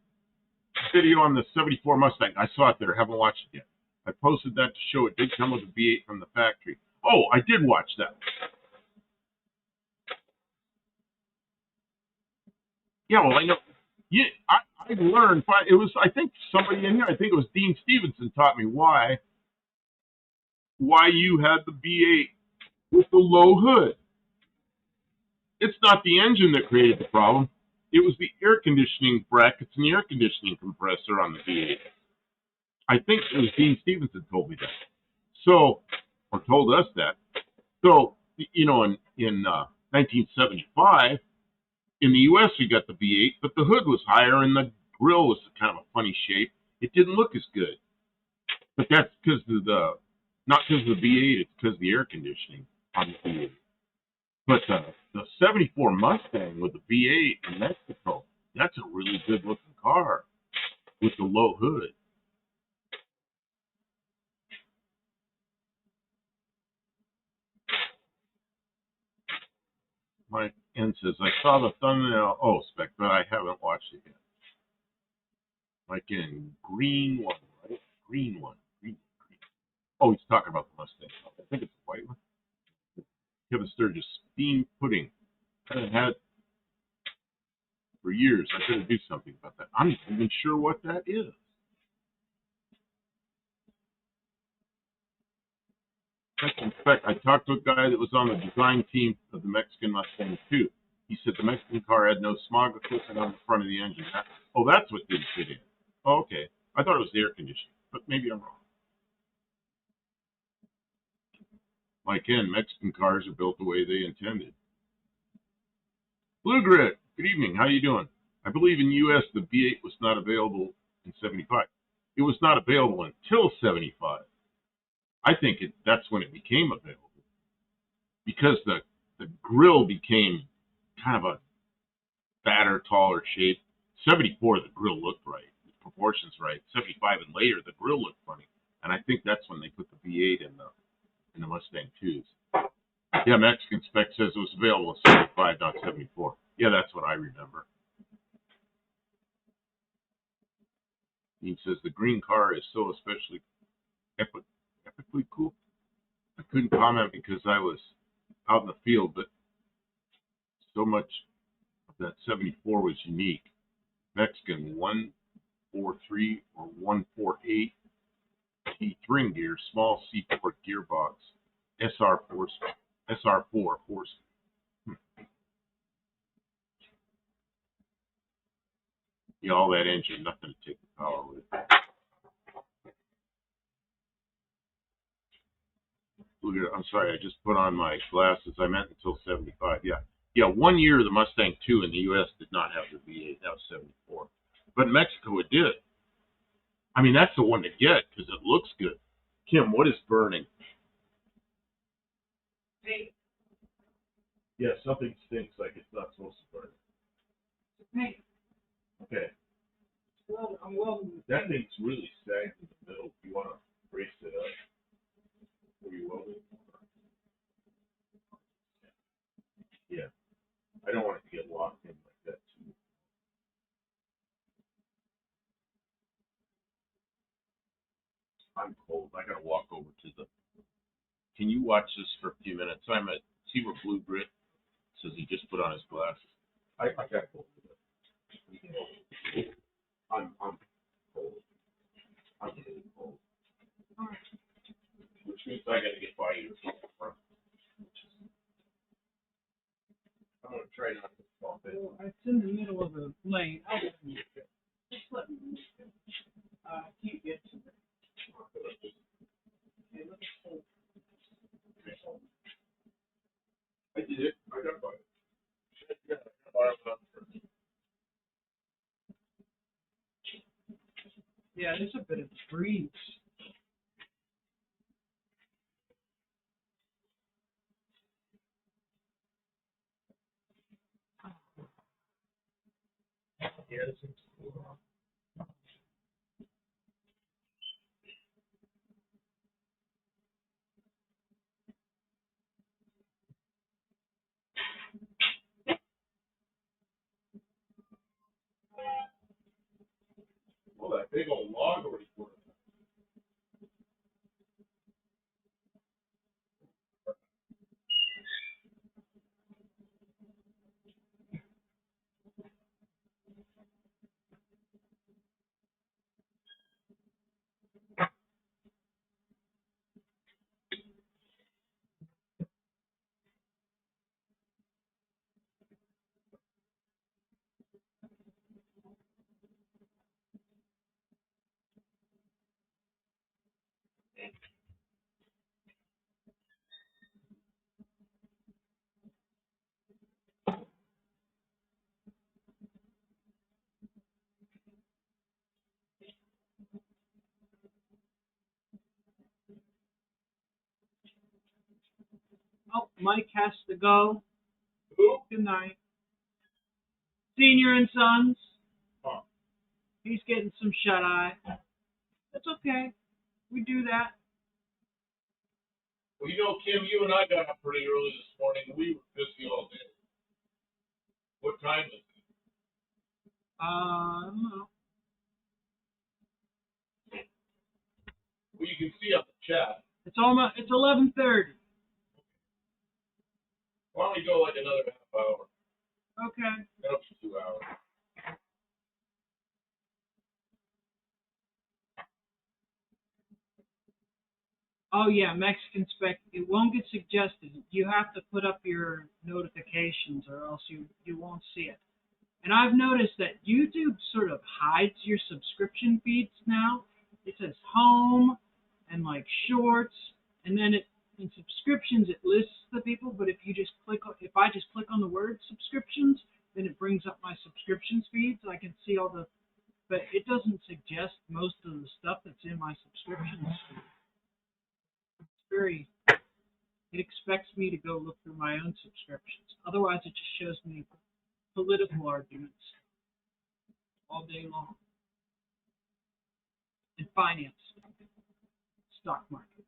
video on the 74 Mustang? I saw it there. Haven't watched it yet. I posted that to show it did come with a V8 from the factory. Oh, I did watch that. Yeah, well, I know. Yeah, I learned. It was, I think, somebody in here. I think it was Dean Stevenson taught me why you had the V8 with the low hood. It's not the engine that created the problem. It was the air conditioning brackets and the air conditioning compressor on the V8. I think it was Dean Stevenson told me that. So, or told us that. So, you know, in 1975, in the U.S. we got the V8, but the hood was higher and the grill was kind of a funny shape. It didn't look as good. But that's because of Not because of the V8, it's because of the air conditioning on the V8. But the 74 Mustang with the V8 in Mexico, that's a really good looking car with the low hood. Mike N says, I saw the thumbnail. Oh, Spec, but I haven't watched it yet. Mike N, green one, right? Green one. Green. Oh, he's talking about the Mustang. I think it's the white one. Kevin Sturgis, steam pudding. I haven't had it for years. I gotta do something about that. I'm not even sure what that is. In fact, I talked to a guy that was on the design team of the Mexican Mustang too. He said the Mexican car had no smog equipment on the front of the engine. That's what didn't fit in. Oh, okay. I thought it was the air conditioning, but maybe I'm wrong. Like Ken, Mexican cars are built the way they intended. Blue Grit, good evening. How you doing? I believe in U.S. the V8 was not available in '75. It was not available until '75. I think that's when it became available because the grill became kind of a fatter, taller shape. '74, the grill looked right, the proportions right. '75 and later, the grill looked funny, and I think that's when they put the V8 in the Mustang 2s. Yeah, Mexican spec says it was available in '75, not '74. Yeah, that's what I remember. He says the green car is so especially epically cool. I couldn't comment because I was out in the field, but so much of that '74 was unique. Mexican 143 or 148 T gear, small C4 gearbox, SR4 horse. Yeah, all that engine, nothing to take the power with. I'm sorry, I just put on my glasses. I meant until '75. Yeah. 1 year the Mustang 2 in the U.S. did not have the V8. That was '74. But in Mexico it did. I mean, that's the one to get because it looks good. Kim, what is burning?
Paint.
Yeah, something stinks like it's not supposed to burn.
Paint.
Okay.
Well, I'm welding.
That thing's really stacked in the middle. You want to brace it up? Were you welding? Yeah. I don't want it to get locked in like that too. I'm cold. I gotta walk over to the. Can you watch this for a few minutes? I'm at. See where Blue Grit says he just put on his glasses. I got cold. I'm cold. I'm really cold. Which means I gotta get by you. I'm gonna try not to bump it.
Well, it's in the middle of a lane. I'll just move it. Just let me move it. I can't get to it. Okay, let's hold.
I did it. I got by it. Yeah, I got by it.
Yeah, there's a bit of breeze.
Yeah, this is cool. Well, that big old log already put it.
Mike has to go.
Who?
Good night. Senior and Sons.
Oh.
He's getting some shut eye. That's okay. We do that.
Well, you know, Kim, you and I got up pretty early this morning. We were busy all day. What time is it?
I don't know.
Well, you can see on the chat.
It's almost. It's 11:30.
Why don't we go like another half hour?
Okay.
That'll be 2 hours.
Oh yeah, Mexican spec. It won't get suggested. You have to put up your notifications, or else you won't see it. And I've noticed that YouTube sort of hides your subscription feeds now. It says home and like shorts, and then in subscriptions it lists the people. But if I just click on the word subscriptions, then it brings up my subscriptions feed, so I can see all the. But it doesn't suggest most of the stuff that's in my subscriptions feed. It expects me to go look through my own subscriptions. Otherwise, it just shows me political arguments all day long. And finance, stock market.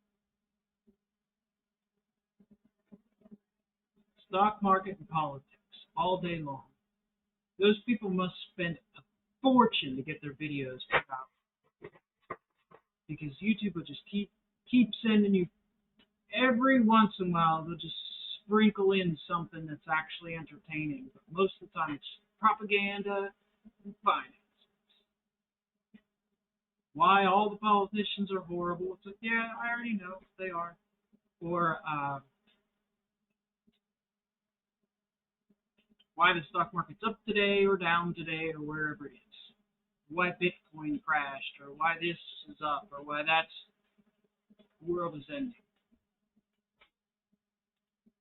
Stock market and politics all day long. Those people must spend a fortune to get their videos put out. Because YouTube will just keep sending you. Every once in a while, they'll just sprinkle in something that's actually entertaining. But most of the time, it's propaganda and finance. Why all the politicians are horrible. It's like, yeah, I already know they are. Or why the stock market's up today or down today or wherever it is. Why Bitcoin crashed, or why this is up, or why the world is ending.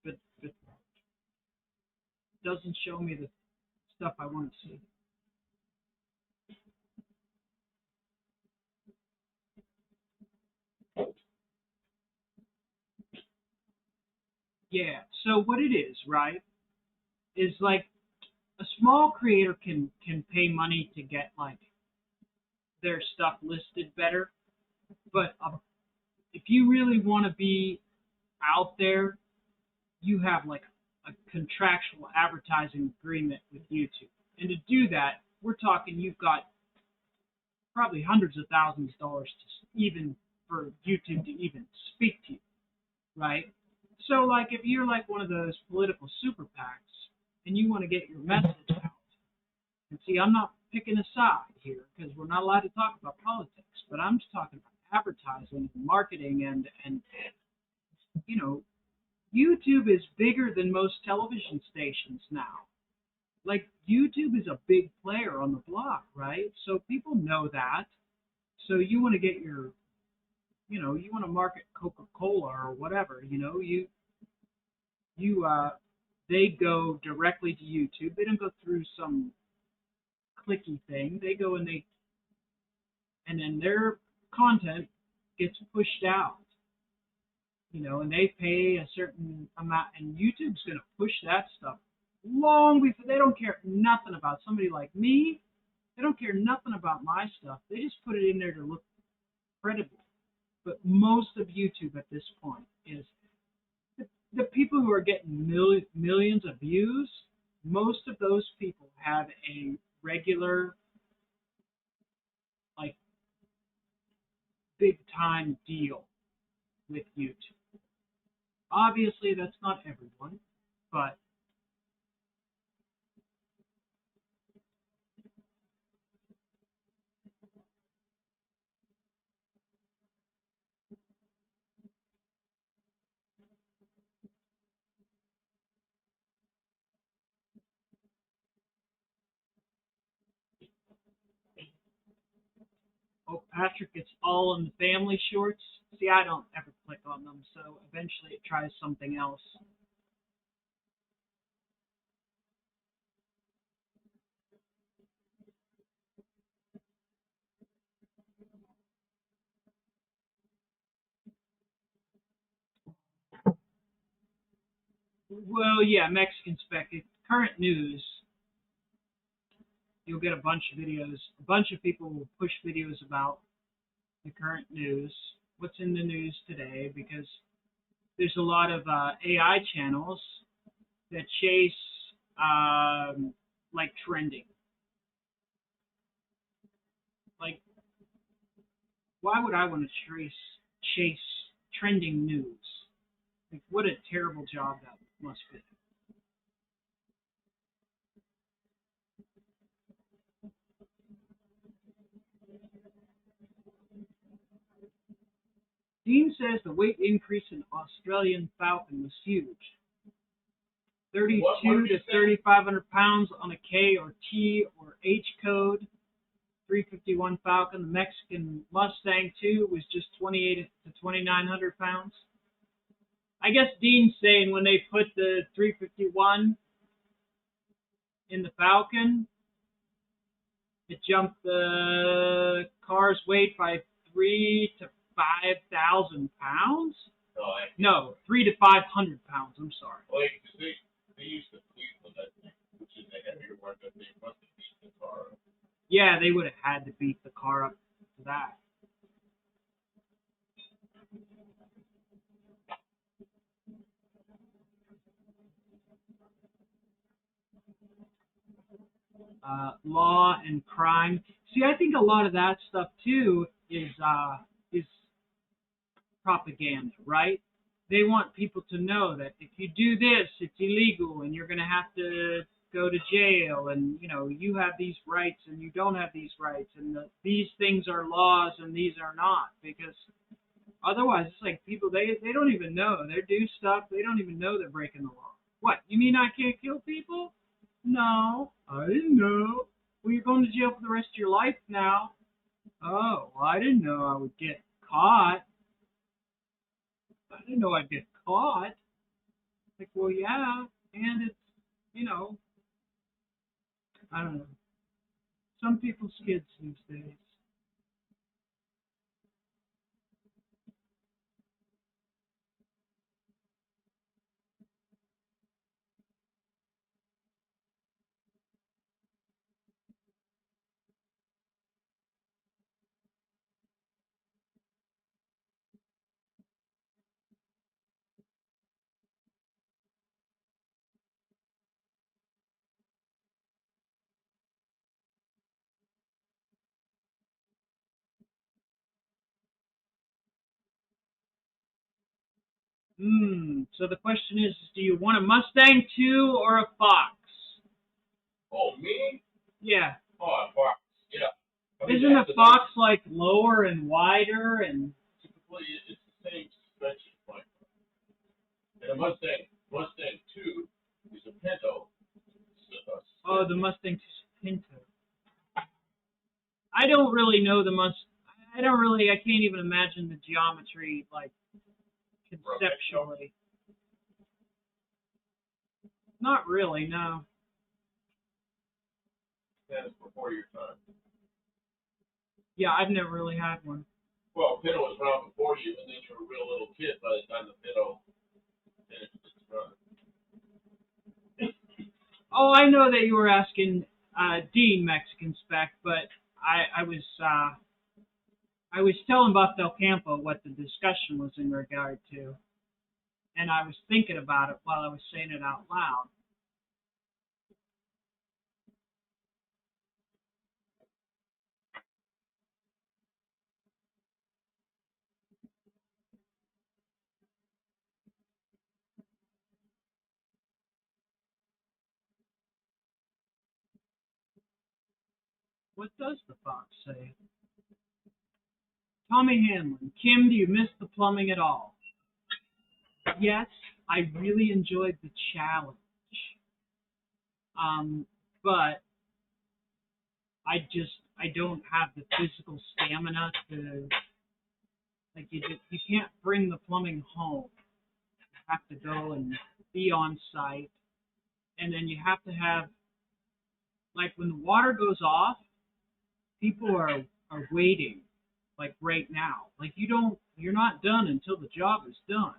But it doesn't show me the stuff I want to see. Yeah, so what it is, right, is like a small creator can pay money to get like their stuff listed better, but if you really want to be out there, you have like a contractual advertising agreement with YouTube. And to do that, we're talking you've got probably hundreds of thousands of dollars to even for YouTube to even speak to you, right? So like if you're like one of those political super PACs and you want to get your message out, and see, I'm not picking a side here because we're not allowed to talk about politics, but I'm just talking about advertising and marketing and you know, YouTube is bigger than most television stations now. Like YouTube is a big player on the block, right? So people know that. So you want to get your, you want to market Coca-Cola or whatever, they go directly to YouTube. They don't go through some clicky thing. They go and then their content gets pushed out, and they pay a certain amount, and YouTube's going to push that stuff long before. They don't care nothing about somebody like me. They don't care nothing about my stuff. They just put it in there to look credible. But most of YouTube at this point is the people who are getting millions of views. Most of those people have a regular, like, big time deal with YouTube. Obviously, that's not everyone, but Patrick, it's all in the family shorts. See, I don't ever click on them, so eventually it tries something else. Well, yeah, Mexican spec. Current news, you'll get a bunch of videos. A bunch of people will push videos about the current news, what's in the news today, because there's a lot of AI channels that chase like trending. Like, why would I want to chase trending news? Like, what a terrible job that must be. Dean says the weight increase in Australian falcon was huge. 32 to 3,500 pounds on a K or T or H code. 351 Falcon. The Mexican Mustang 2 was just 28 to 2,900 pounds. I guess Dean's saying when they put the 351 in the Falcon, it jumped the car's weight by 3 to 5,000 pounds. No, 3 to 500 pounds. I'm sorry.
Like they used to fleet with that thing, which is a heavier one, but they must have beat the car.
Yeah, they would have had to beat the car up to that. Law and crime. See, I think a lot of that stuff too is propaganda, right? They want people to know that if you do this, it's illegal, and you're going to have to go to jail, and you have these rights and you don't have these rights, and these things are laws and these are not, because otherwise it's like people they don't even know they do stuff, they don't even know they're breaking the law. What, you mean I can't kill people? No, I didn't know. Well, you're going to jail for the rest of your life now. Oh, well, I didn't know I would get caught. I didn't know I'd get caught. Like, well, yeah, and it's, I don't know. Some people's kids these days. So the question is, do you want a Mustang 2 or a Fox?
Oh, me?
Yeah.
Oh, a Fox. Yeah. I mean,
Isn't a Fox like lower and wider and?
Typically, it's the same suspension point. And a Mustang 2 is a Pinto.
Oh, the Mustang Pinto. I don't really know the I don't really. I can't even imagine the geometry like conceptually. Not really, no.
That's before your time.
Yeah, I've never really had one.
Well, Pinto was around before you, and then you were a real little kid by the time the Pinto finished its run.
Oh, I know that you were asking Dean Mexican spec, but I was telling Buff Del Campo what the discussion was in regard to, and I was thinking about it while I was saying it out loud. What does the Fox say? Tommy Hanlon. Kim, do you miss the plumbing at all? Yes, I really enjoyed the challenge. But I don't have the physical stamina to, like, you can't bring the plumbing home. You have to go and be on site, and then you have to have, like, when the water goes off, people are waiting, like right now. Like, you're not done until the job is done.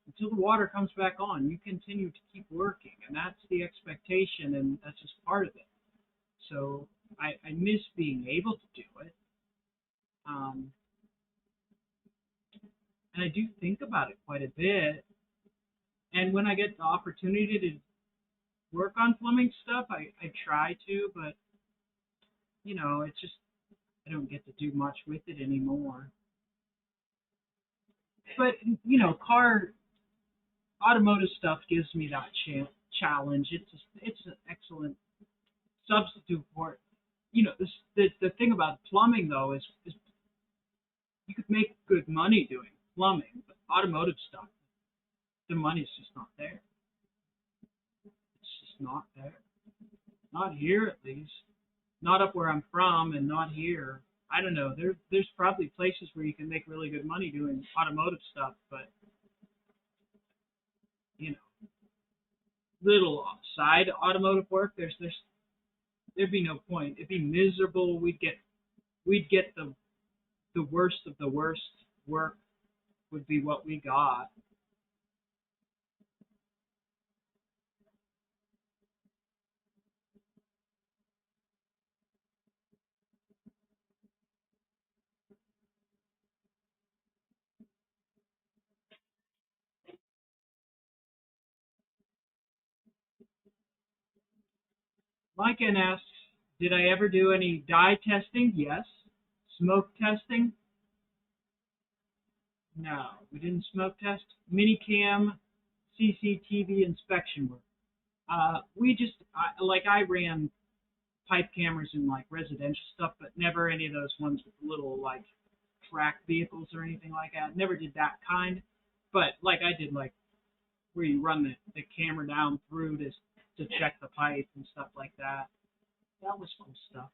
until the water comes back on. You continue to keep working, and that's the expectation, and that's just part of it. So I miss being able to do it. Um, and I do think about it quite a bit. And when I get the opportunity to work on plumbing stuff, I try to, but it's just I don't get to do much with it anymore. But car automotive stuff gives me that challenge. It's an excellent substitute for it. The thing about plumbing though is you could make good money doing plumbing, but automotive stuff, the money's just not there. It's just not there. Not here at least. Not up where I'm from, and not here. I don't know. There's probably places where you can make really good money doing automotive stuff, but you know, little side automotive work. There'd be no point. It'd be miserable. We'd get the worst of the worst work would be what we got. Mike N asks, did I ever do any dye testing? Yes. Smoke testing? No, we didn't smoke test. Minicam, CCTV inspection work. I ran pipe cameras in like residential stuff, but never any of those ones with little like track vehicles or anything like that. Never did that kind. But like I did like where you run the camera down through to check the pipe and stuff like that. That was cool stuff.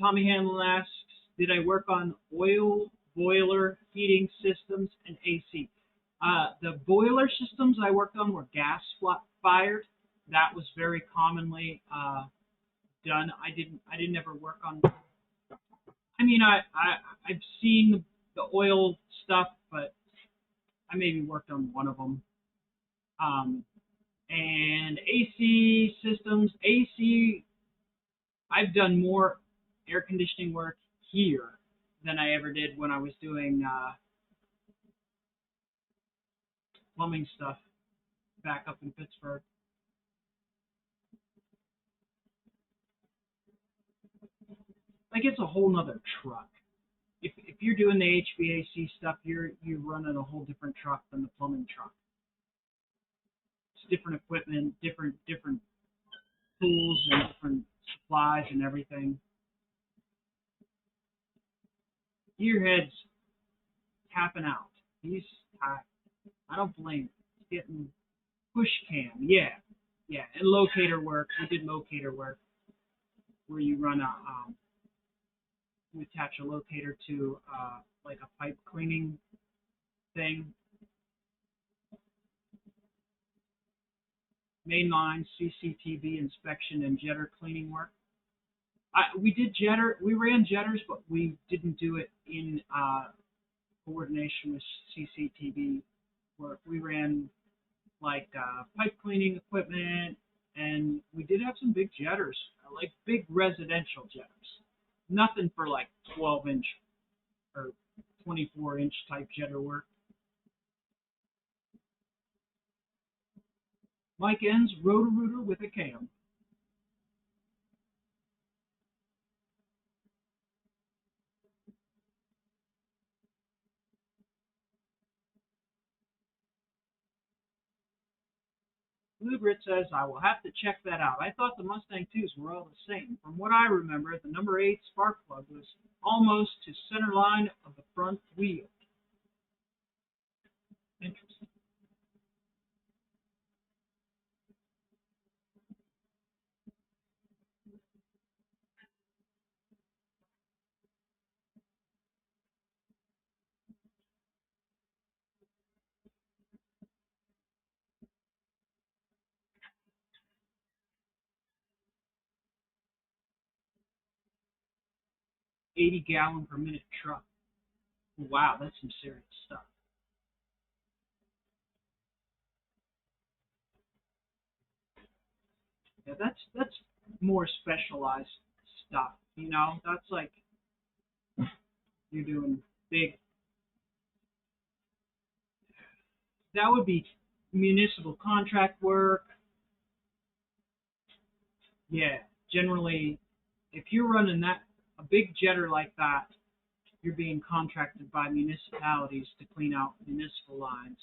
Tommy Hanlon asks, did I work on oil boiler heating systems and AC? The boiler systems I worked on were gas fired. That was very commonly done. I didn't ever work on. I mean, I've seen the oil stuff, but I maybe worked on one of them. Um, and AC systems, AC, I've done more air conditioning work here than I ever did when I was doing plumbing stuff back up in Pittsburgh. Like it's a whole nother truck. If you're doing the HVAC stuff, you're running a whole different truck than the plumbing truck. It's different equipment, different tools, and different supplies and everything. Gearhead's tapping out. He's I don't blame him. He's getting push cam. Yeah, yeah, and locator work. We did locator work where you run you attach a locator to like a pipe cleaning thing. Mainline CCTV inspection and jetter cleaning work. We did jetter. We ran jetters, but we didn't do it in coordination with CCTV work. We ran like pipe cleaning equipment, and we did have some big jetters, like big residential jetters. Nothing for like 12-inch or 24-inch type jetter work. Mike ends Roto-Rooter with a cam. Lubrit says, I will have to check that out. I thought the Mustang 2s were all the same. From what I remember, the number 8 spark plug was almost to center line of the front wheel. Interesting. 80 gallon per minute truck. Wow, that's some serious stuff. Yeah, that's more specialized stuff. You know, that's like you're doing big. That would be municipal contract work. Yeah, generally, if you're running that a big jetter like that, you're being contracted by municipalities to clean out municipal lines.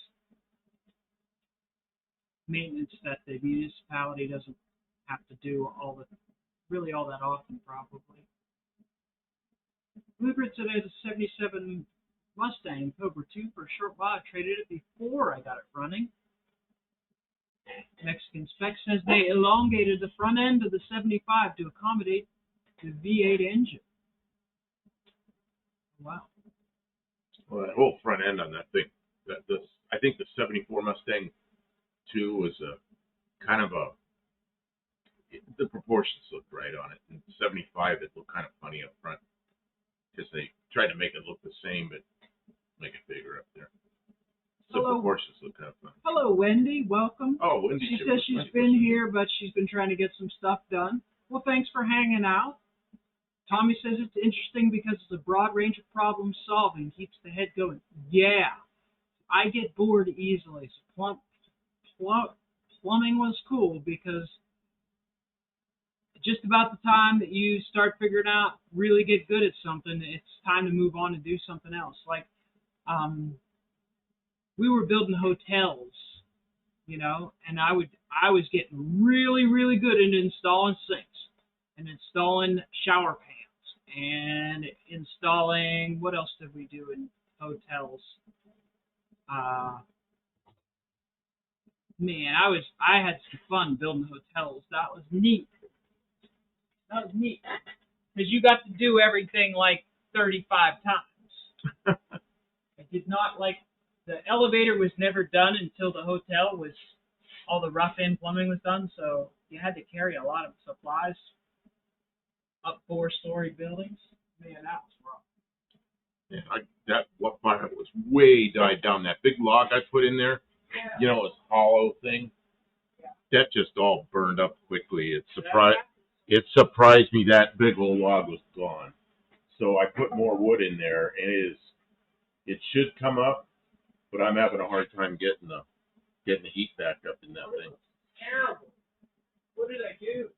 Maintenance that the municipality doesn't have to do all that often, probably. Bluebird said I had a 77 Mustang Cobra 2 for a short while. I traded it before I got it running. Mexican Spec says they elongated the front end of the 75 to accommodate the V8 engine. Wow.
Well, that whole front end on that thing, I think the '74 Mustang 2 was a kind of the proportions looked right on it. In '75, it looked kind of funny up front because they tried to make it look the same but make it bigger up there. So
Hello.
proportions look kind of funny.
Hello, Wendy. Welcome.
Oh, Wendy.
She says she's been here, but she's been trying to get some stuff done. Well, thanks for hanging out. Tommy says it's interesting because it's a broad range of problem solving, keeps the head going. Yeah, I get bored easily. So plumbing was cool because just about the time that you start figuring out, really get good at something, it's time to move on and do something else. Like, we were building hotels, you know, and I was getting really, really good into installing sinks and installing shower pans and installing, what else did we do in hotels? Man, I had some fun building hotels. That was neat. Because you got to do everything like 35 times. I did not like, the elevator was never done until the hotel was, all the rough-in plumbing was done, so you had to carry a lot of supplies up 4-story buildings. Man, that was rough.
Yeah, that fire was way died down. That big log I put in there,
Yeah.
you know, this hollow thing,
Yeah.
that just all burned up quickly. It surprised me that big old log was gone. So I put more wood in there, and it should come up, but I'm having a hard time getting the heat back up in that thing.
Terrible. What did I do?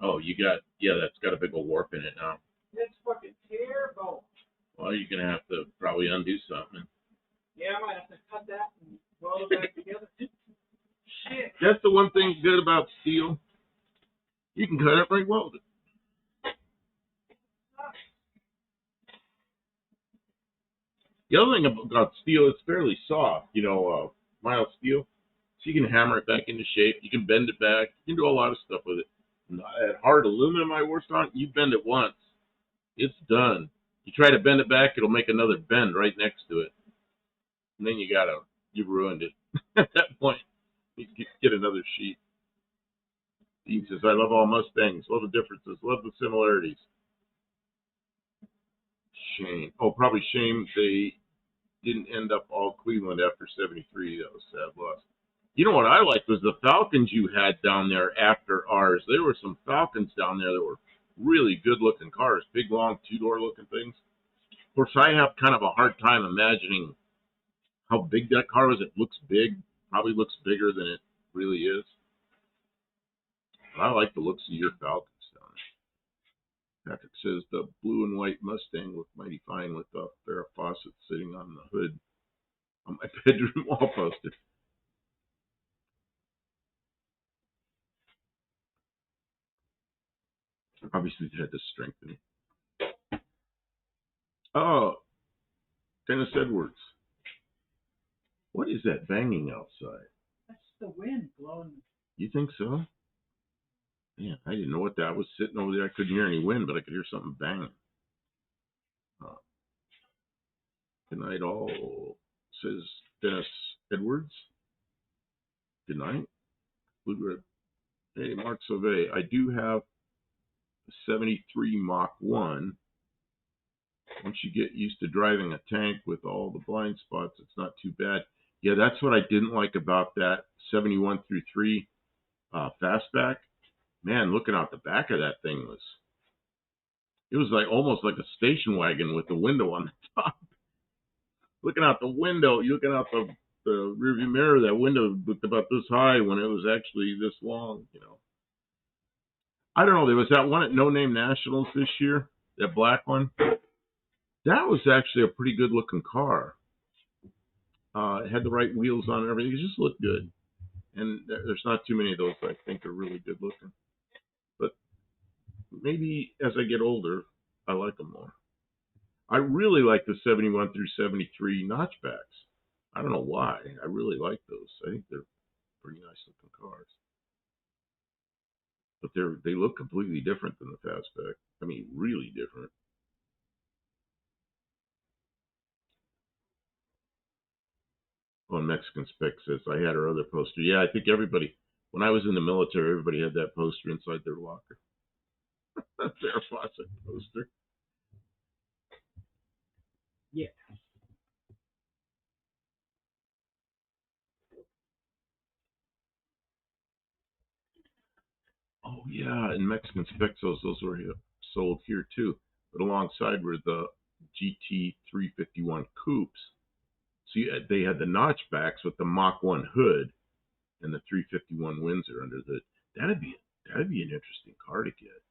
Oh, that's got a big old warp in it now.
That's fucking terrible.
Well, you're gonna have to probably undo something.
Yeah, I might have to cut that and weld it back together. Shit.
That's the one thing good about steel. You can cut it right, weld it. The other thing about steel, it's fairly soft, you know, mild steel. So you can hammer it back into shape. You can bend it back. You can do a lot of stuff with it. That hard aluminum I worked on, you bend it once, it's done. You try to bend it back, it'll make another bend right next to it. And then you ruined it. At that point, you get another sheet. He says, I love all Mustangs, love the differences, love the similarities. Shame. Oh, probably shame they didn't end up all Cleveland after '73. That was a sad loss. You know what I liked was the Falcons you had down there after ours. There were some Falcons down there that were really good-looking cars, big, long, two-door looking things. Of course, I have kind of a hard time imagining how big that car was. It looks big, probably looks bigger than it really is. But I like the looks of your Falcons down there. Patrick says the blue and white Mustang looked mighty fine with the Farrah Fawcett sitting on the hood on my bedroom wall poster. Obviously, they had to strengthen it. Oh, Dennis Edwards. What is that banging outside?
That's the wind blowing.
You think so? Man, I didn't know what that was. Sitting over there, I couldn't hear any wind, but I could hear something banging. Good night, all, says Dennis Edwards. Good night. Blue Red Hey, Mark Sauvé, I do have a 73 Mach 1. Once you get used to driving a tank with all the blind spots, it's not too bad. Yeah, that's what I didn't like about that 71 through 3 fastback. Man, looking out the back of that thing it was like almost like a station wagon with the window on the top. Looking out the window, you looking out the rearview mirror, that window looked about this high when it was actually this long, you know. I don't know, there was that one at No Name Nationals this year, that black one. That was actually a pretty good looking car. It had the right wheels on and everything. It just looked good. And there's not too many of those I think are really good looking. But maybe as I get older, I like them more. I really like the 71 through 73 notchbacks. I don't know why. I really like those. I think they're pretty nice looking cars. But they look completely different than the fastback. I mean, really different. On Mexican Spec says I had her other poster. Yeah, I think everybody. When I was in the military, everybody had that poster inside their locker. Their faucet poster.
Yeah.
Oh yeah, and Mexican Spec those were sold here too. But alongside were the GT 351 coupes. So they had the notchbacks with the Mach 1 hood and the 351 Windsor under the. That'd be an interesting car to get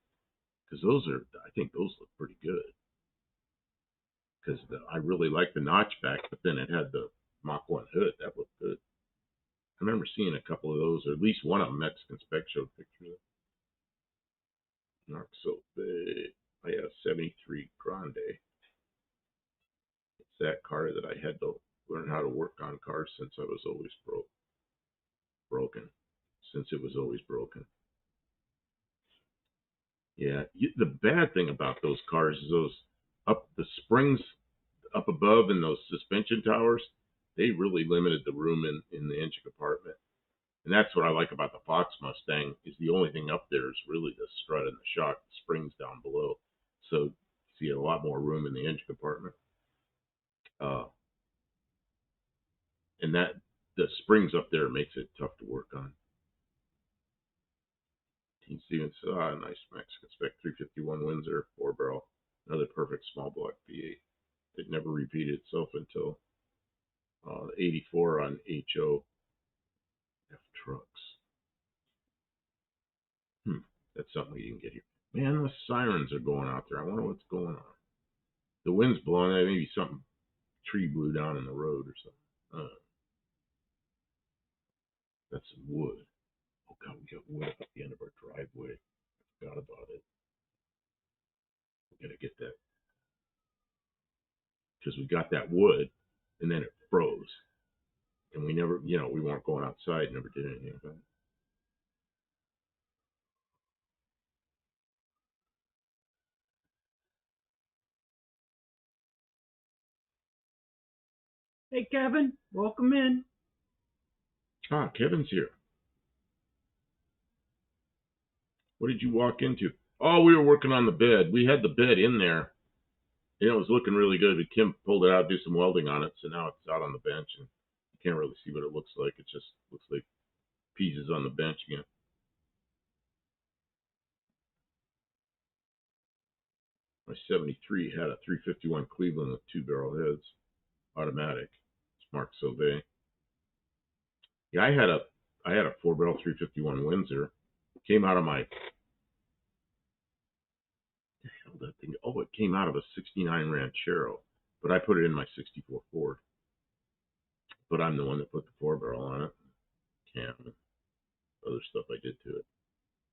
because I think those look pretty good. Because I really like the notchback, but then it had the Mach 1 hood. That looked good. I remember seeing a couple of those, or at least one of them. Mexican Spec showed pictures of. Not so big. I had a 73 Grande. It's that car that I had to learn how to work on cars since I was always broken. Since it was always broken. Yeah, the bad thing about those cars is the springs up above in those suspension towers. They really limited the room in the engine compartment, and that's what I like about the Fox Mustang. Is the only thing up there is really the strut and the shock. The springs down below, so you see a lot more room in the engine compartment. Uh, and that the springs up there makes it tough to work on. Team Stevens, nice Mexican Spec 351 Windsor 4-barrel, another perfect small block V8. It never repeated itself until 84 on HO F trucks. That's something you can get here. Man, the sirens are going out there. I wonder what's going on. The wind's blowing. Maybe something tree blew down in the road or something. That's some wood. Oh God, we got wood at the end of our driveway. I forgot about it. We gotta get that because we got that wood and then it froze, and we never, we weren't going outside. Never did anything about it.
Hey, Kevin, welcome in.
Kevin's here. What did you walk into? Oh, we were working on the bed. We had the bed in there. And it was looking really good. But Kim pulled it out, did some welding on it, so now it's out on the bench, and you can't really see what it looks like. It just looks like pieces on the bench again. My 73 had a 351 Cleveland with 2-barrel heads, automatic. It's Mark Sauvé. Yeah, I had a 4-barrel 351 Windsor. Came out of my that thing. Oh, it came out of a 69 Ranchero, but I put it in my 64 Ford. But I'm the one that put the 4-barrel on it. Cam and other stuff I did to it.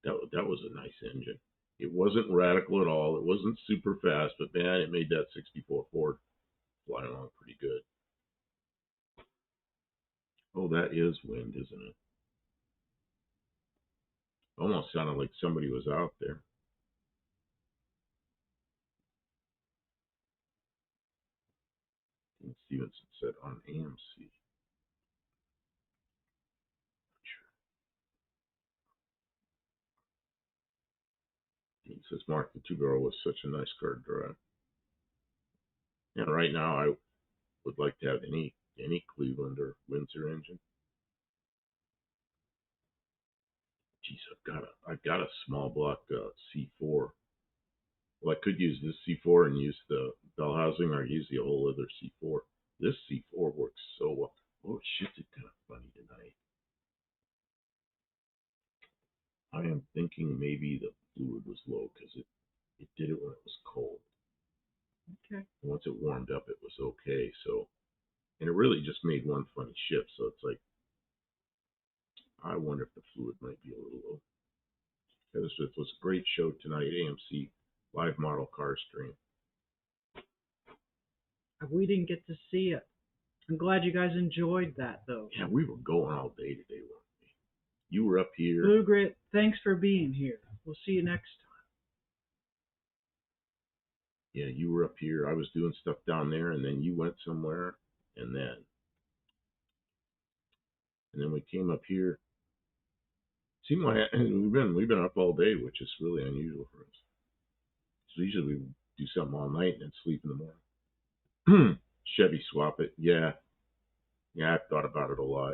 That was a nice engine. It wasn't radical at all. It wasn't super fast, but man, it made that 64 Ford fly along pretty good. Oh, that is wind, isn't it? Almost sounded like somebody was out there. And Stevenson said on AMC. He says, Mark, the two-barrel was such a nice car to drive. And right now, I would like to have any Cleveland or Windsor engine. Geez, I've got a small block C4. Well, I could use this C4 and use the bell housing, or use the whole other C4. This C4 works so well. Oh, shit, it's kind of funny tonight. I am thinking maybe the fluid was low because it did it when it was cold.
Okay.
Once it warmed up, it was okay. So, and it really just made one funny shift. So it's like, I wonder if the fluid might be a little low. Yeah, this was a great show tonight, AMC live model car stream.
We didn't get to see it. I'm glad you guys enjoyed that, though.
Yeah, we were going all day today, weren't we? You were up here.
Blue Grit, thanks for being here. We'll see you next time.
Yeah, you were up here. I was doing stuff down there, and then you went somewhere, and then we came up here. Seemed like we've been up all day, which is really unusual for us. So usually we do something all night and then sleep in the morning. Chevy swap it, yeah. I've thought about it a lot.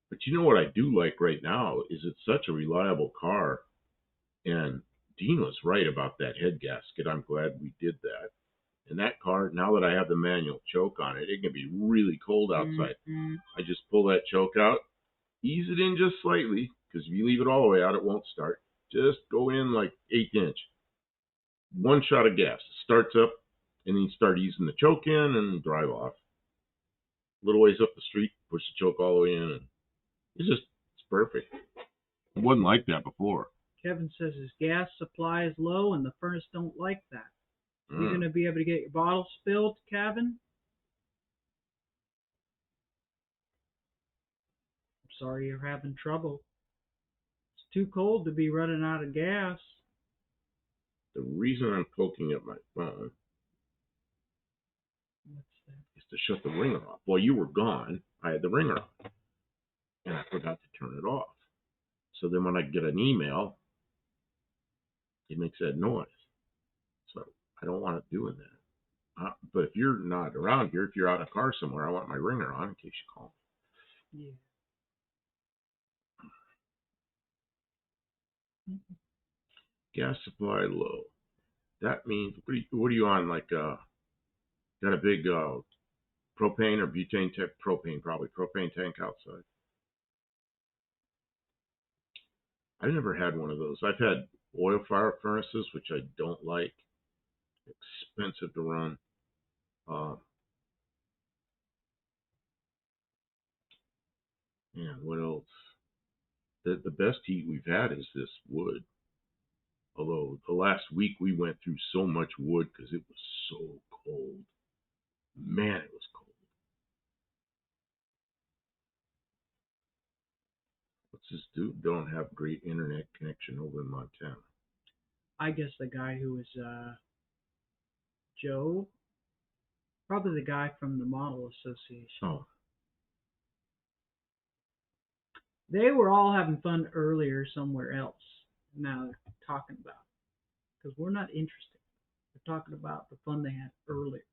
But you know what I do like right now is it's such a reliable car, and Dean was right about that head gasket. I'm glad we did that. And that car, now that I have the manual choke on it, it can be really cold outside.
Mm-hmm.
I just pull that choke out, ease it in just slightly, because if you leave it all the way out, it won't start. Just go in like 1/8 inch. One shot of gas. Starts up, and then you start easing the choke in and drive off. A little ways up the street, push the choke all the way in, and it's perfect. It wasn't like that before.
Kevin says his gas supply is low and the furnace don't like that. You going to be able to get your bottle spilled, Kevin? I'm sorry you're having trouble. It's too cold to be running out of gas.
The reason I'm poking at my phone is to shut the ringer off. While you were gone, I had the ringer on, and I forgot to turn it off. So then when I get an email, it makes that noise. So I don't want it doing that. But if you're not around here, if you're out in a car somewhere, I want my ringer on in case you call me.
Yeah.
Gas supply low. That means, what are you on? Like, got a big propane or butane tank? Propane, probably. Propane tank outside. I never had one of those. I've had oil fire furnaces, which I don't like. Expensive to run. Man, what else? The best heat we've had is this wood. Although the last week we went through so much wood because it was so cold. Man, it was cold. What's this dude? Don't have great internet connection over in Montana.
I guess the guy who was Joe, probably the guy from the Model Association.
Oh.
They were all having fun earlier somewhere else. Now they're talking about it. Because we're not interested. They're talking about the fun they had earlier.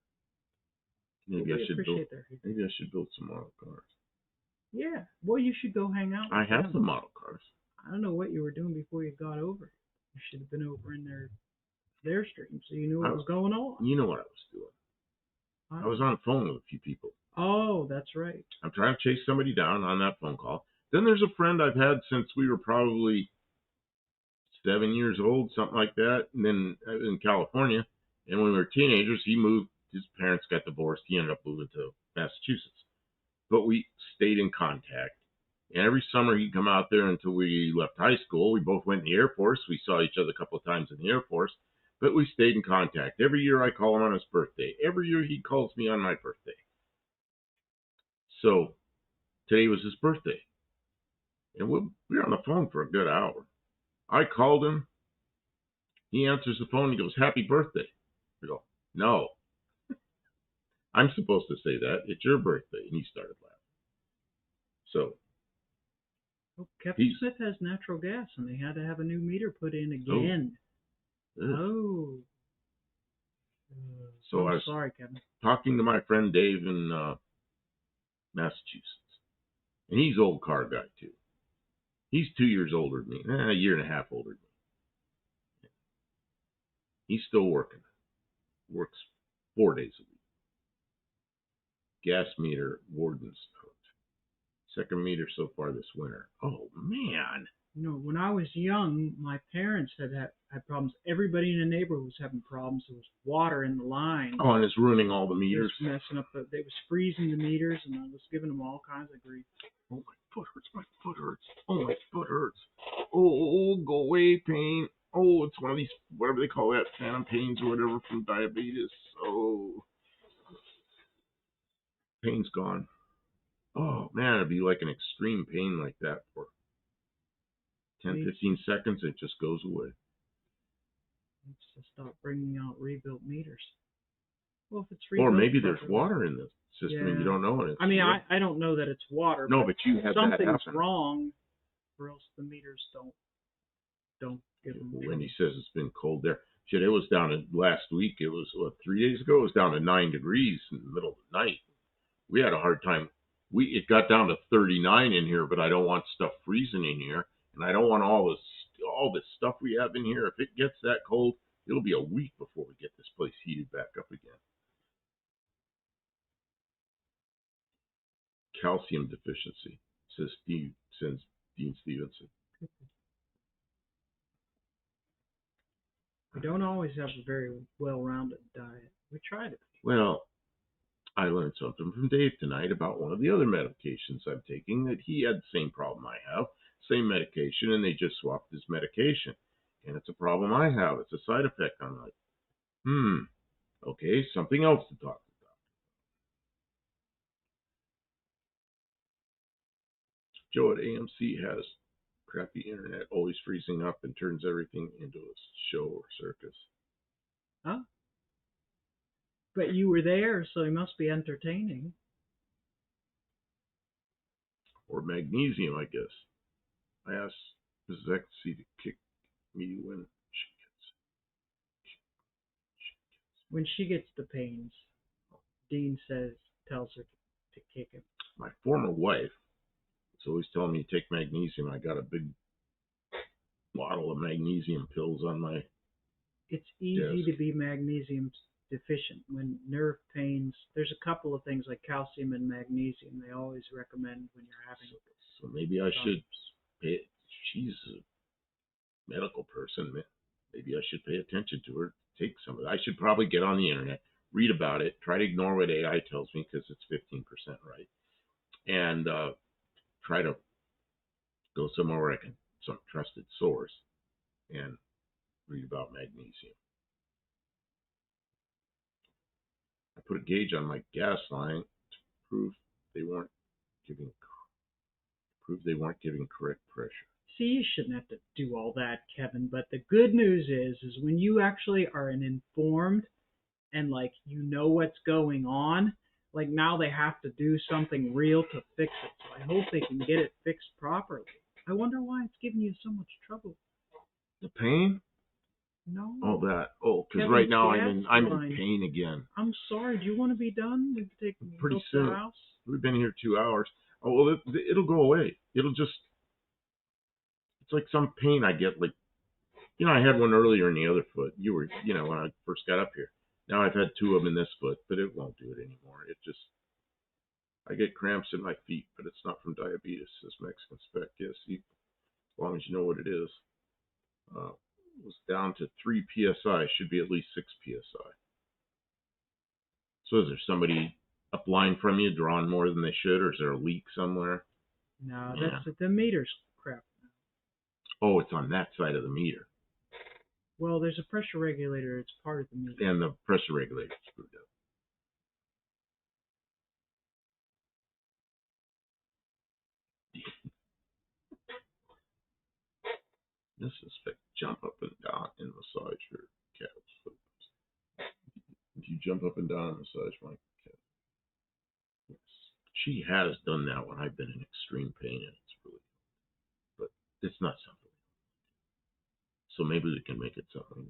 Maybe I should build some model cars.
Yeah. Well, you should go hang out with
I have
them.
some model cars.
I don't know what you were doing before you got over. You should have been over in their stream so you knew what was going on.
You know what I was doing. I was on the phone with a few people.
Oh, that's right.
I'm trying to chase somebody down on that phone call. Then there's a friend I've had since we were probably 7 years old, something like that. And then in California. And when we were teenagers, he moved. His parents got divorced. He ended up moving to Massachusetts. But we stayed in contact. And every summer he'd come out there until we left high school. We both went in the Air Force. We saw each other a couple of times in the Air Force. But we stayed in contact. Every year I call him on his birthday. Every year he calls me on my birthday. So today was his birthday. And we were on the phone for a good hour. I called him. He answers the phone. He goes, "Happy birthday." I go, "No. I'm supposed to say that. It's your birthday." And he started laughing. So.
Oh, Captain Smith has natural gas, and they had to have a new meter put in again. Oh.
So
I'm sorry, Kevin.
Talking to my friend Dave in Massachusetts, and he's an old car guy too. He's 2 years older than me, a year and a half older than me. He's still working. Works 4 days a week. Gas meter, Warden's hooked. Second meter so far this winter. Oh, man.
You know, when I was young, my parents had problems. Everybody in the neighborhood was having problems. There was water in the line.
Oh, and it's ruining all the meters.
It was messing up. They was freezing the meters, and I was giving them all kinds of grief.
Oh, my foot hurts. My foot hurts. Oh, my foot hurts. Oh, go away, pain. Oh, it's one of these, whatever they call that, phantom pains or whatever from diabetes. Oh, pain's gone. Oh, man, it'd be like an extreme pain like that for 10, 15 seconds. It just goes away.
Needs to stop bringing out rebuilt meters. Well, if it's rebuilt,
or maybe there's water in the system and you don't know it.
I mean, I don't know that it's water.
No, but you have that happen.
Something's wrong, or else the meters don't give them.
When he says it's been cold there, shit, it was down to last week. It was 3 days ago. It was down to 9 degrees in the middle of the night. We had a hard time. It got down to 39 in here, but I don't want stuff freezing in here, and I don't want all this stuff we have in here. If it gets that cold, it'll be a week before we get this place heated back up again. Calcium deficiency, says Dean Stevenson.
We don't always have a very well-rounded diet. We try to.
Well, I learned something from Dave tonight about one of the other medications I'm taking, that he had the same problem I have, same medication, and they just swapped his medication. And it's a problem I have. It's a side effect. I'm like, okay, something else to talk about. Joe at AMC has crappy internet, always freezing up and turns everything into a show or circus.
Huh? But you were there, so it must be entertaining.
Or magnesium, I guess. I asked Mrs. Ecstasy to kick me
when she gets the pains. Dean tells her to kick him.
My former wife was always telling me to take magnesium. I got a big bottle of magnesium pills on my
It's easy
desk.
to be magnesium deficient. When nerve pains, there's a couple of things like calcium and magnesium they always recommend when you're having.
So maybe I should pay. She's a medical person. Maybe I should pay attention to her. Take some of it. I should probably get on the internet, read about it, try to ignore what AI tells me because it's 15% right, and try to go somewhere where I can, some trusted source, and read about magnesium. I put a gauge on my gas line to prove they weren't giving correct pressure.
See, you shouldn't have to do all that, Kevin, but the good news is when you actually are an informed and like you know what's going on, like now they have to do something real to fix it. So I hope they can get it fixed properly. I wonder why it's giving you so much trouble.
The pain?
No.
Oh, that. Oh, because
Kevin's
right now
gas
I'm
line.
in pain again.
I'm sorry. Do you want to be done? We can take
Pretty
go to
soon.
the house.
We've been here 2 hours. Oh, well, it'll go away. It'll just. It's like some pain I get. Like, I had one earlier in the other foot. You were, when I first got up here. Now I've had 2 of them in this foot, but it won't do it anymore. It just. I get cramps in my feet, but it's not from diabetes, says Mexican Spec. Yes, as long as you know what it is. It was down to 3 psi. Should be at least 6 psi. So is there somebody upline from you drawing more than they should, or is there a leak somewhere?
No, that's the meter's crap.
Oh, it's on that side of the meter.
Well, there's a pressure regulator. It's part of the meter.
And the pressure regulator screwed up. This is jump up and down and massage your cat's foot. If you jump up and down and massage my cat. Yes. She has done that when I've been in extreme pain, and it's really. maybe we can make it something.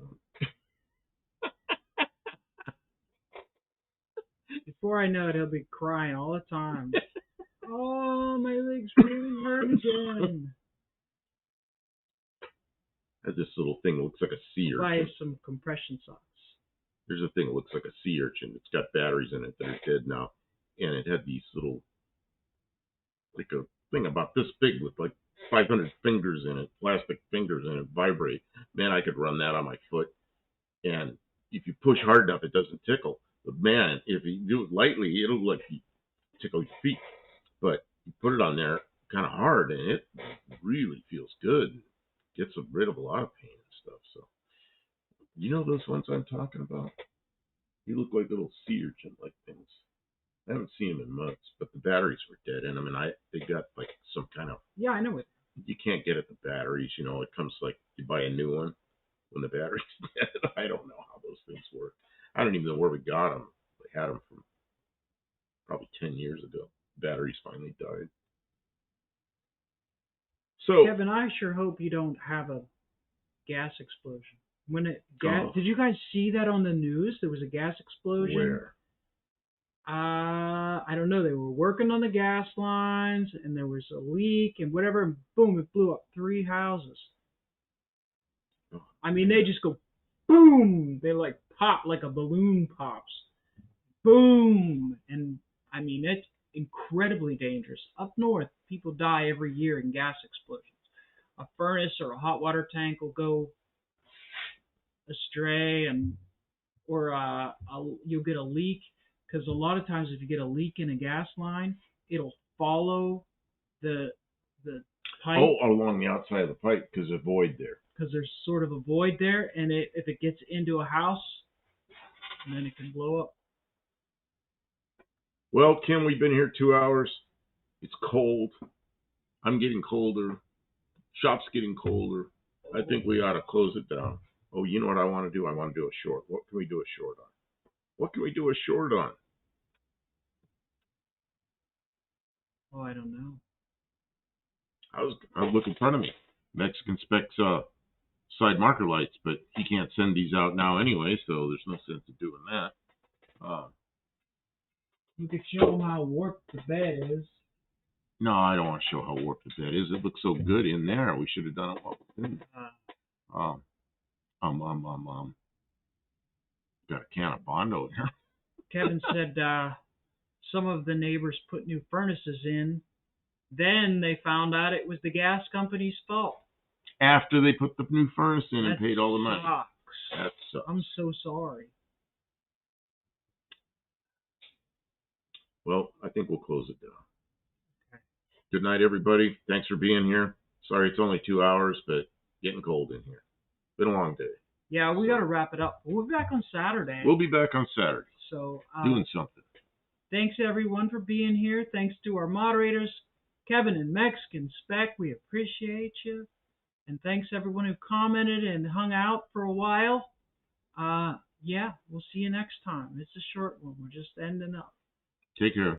Before I know it, he'll be crying all the time. Oh, my legs really hurt again.
Has this little thing that looks like a sea
Buy
urchin.
some compression socks.
There's a thing that looks like a sea urchin. It's got batteries in it that are dead now. And it had these little, like a thing about this big with like 500 fingers in it, plastic fingers in it, vibrate. Man, I could run that on my foot. And if you push hard enough, it doesn't tickle. But man, if you do it lightly, it'll like tickle your feet. But you put it on there kind of hard, and it really feels good. Gets rid of a lot of pain and stuff. So, you know those ones I'm talking about? You look like little sea urchin like things. I haven't seen them in months, but the batteries were dead in them, and they got like some kind of.
Yeah, I know it.
You can't get at the batteries, you know. It comes like you buy a new one when the battery's dead. I don't know how those things work. I don't even know where we got them. We had them from probably 10 years ago. Batteries finally died. So,
Kevin, I sure hope you don't have a gas explosion. Did you guys see that on the news? There was a gas explosion.
Where?
I don't know. They were working on the gas lines, and there was a leak, and whatever. And boom! It blew up 3 houses.
Oh,
I mean, they just go boom. They like pop like a balloon pops. Boom! And I mean, it's incredibly dangerous. Up north, people die every year in gas explosions. A furnace or a hot water tank will go astray, or you'll get a leak. Because a lot of times, if you get a leak in a gas line, it'll follow the pipe.
Oh, along the outside of the pipe because there's a void there.
Because there's sort of a void there, and if it gets into a house, then it can blow up.
Well, Kim, we've been here 2 hours. It's cold. I'm getting colder. Shop's getting colder. I think we ought to close it down. Oh, you know what I want to do? I want to do a short. What can we do a short on? What can we do a short on?
Oh, I don't know.
I look in front of me. Mexican Specs side marker lights, but he can't send these out now anyway, so there's no sense of doing that.
You could show them how warped the bed is.
No, I don't want to show how warped the bed is. It looks so good in there. We should have done it while we didn't. Got a can of Bondo here.
Kevin said some of the neighbors put new furnaces in. Then they found out it was the gas company's fault.
After they put the new furnace in and
That
paid all the money.
sucks.
That sucks.
I'm so sorry.
Well, I think we'll close it down.
Okay.
Good night, everybody. Thanks for being here. Sorry it's only 2 hours, but getting cold in here. Been a long day.
Yeah, we got to wrap it up. We'll be back on Saturday.
We'll be back on Saturday.
So
doing something.
Thanks, everyone, for being here. Thanks to our moderators, Kevin and Mexican Spec. We appreciate you. And thanks, everyone who commented and hung out for a while. Yeah, we'll see you next time. It's a short one. We're just ending up.
Take care.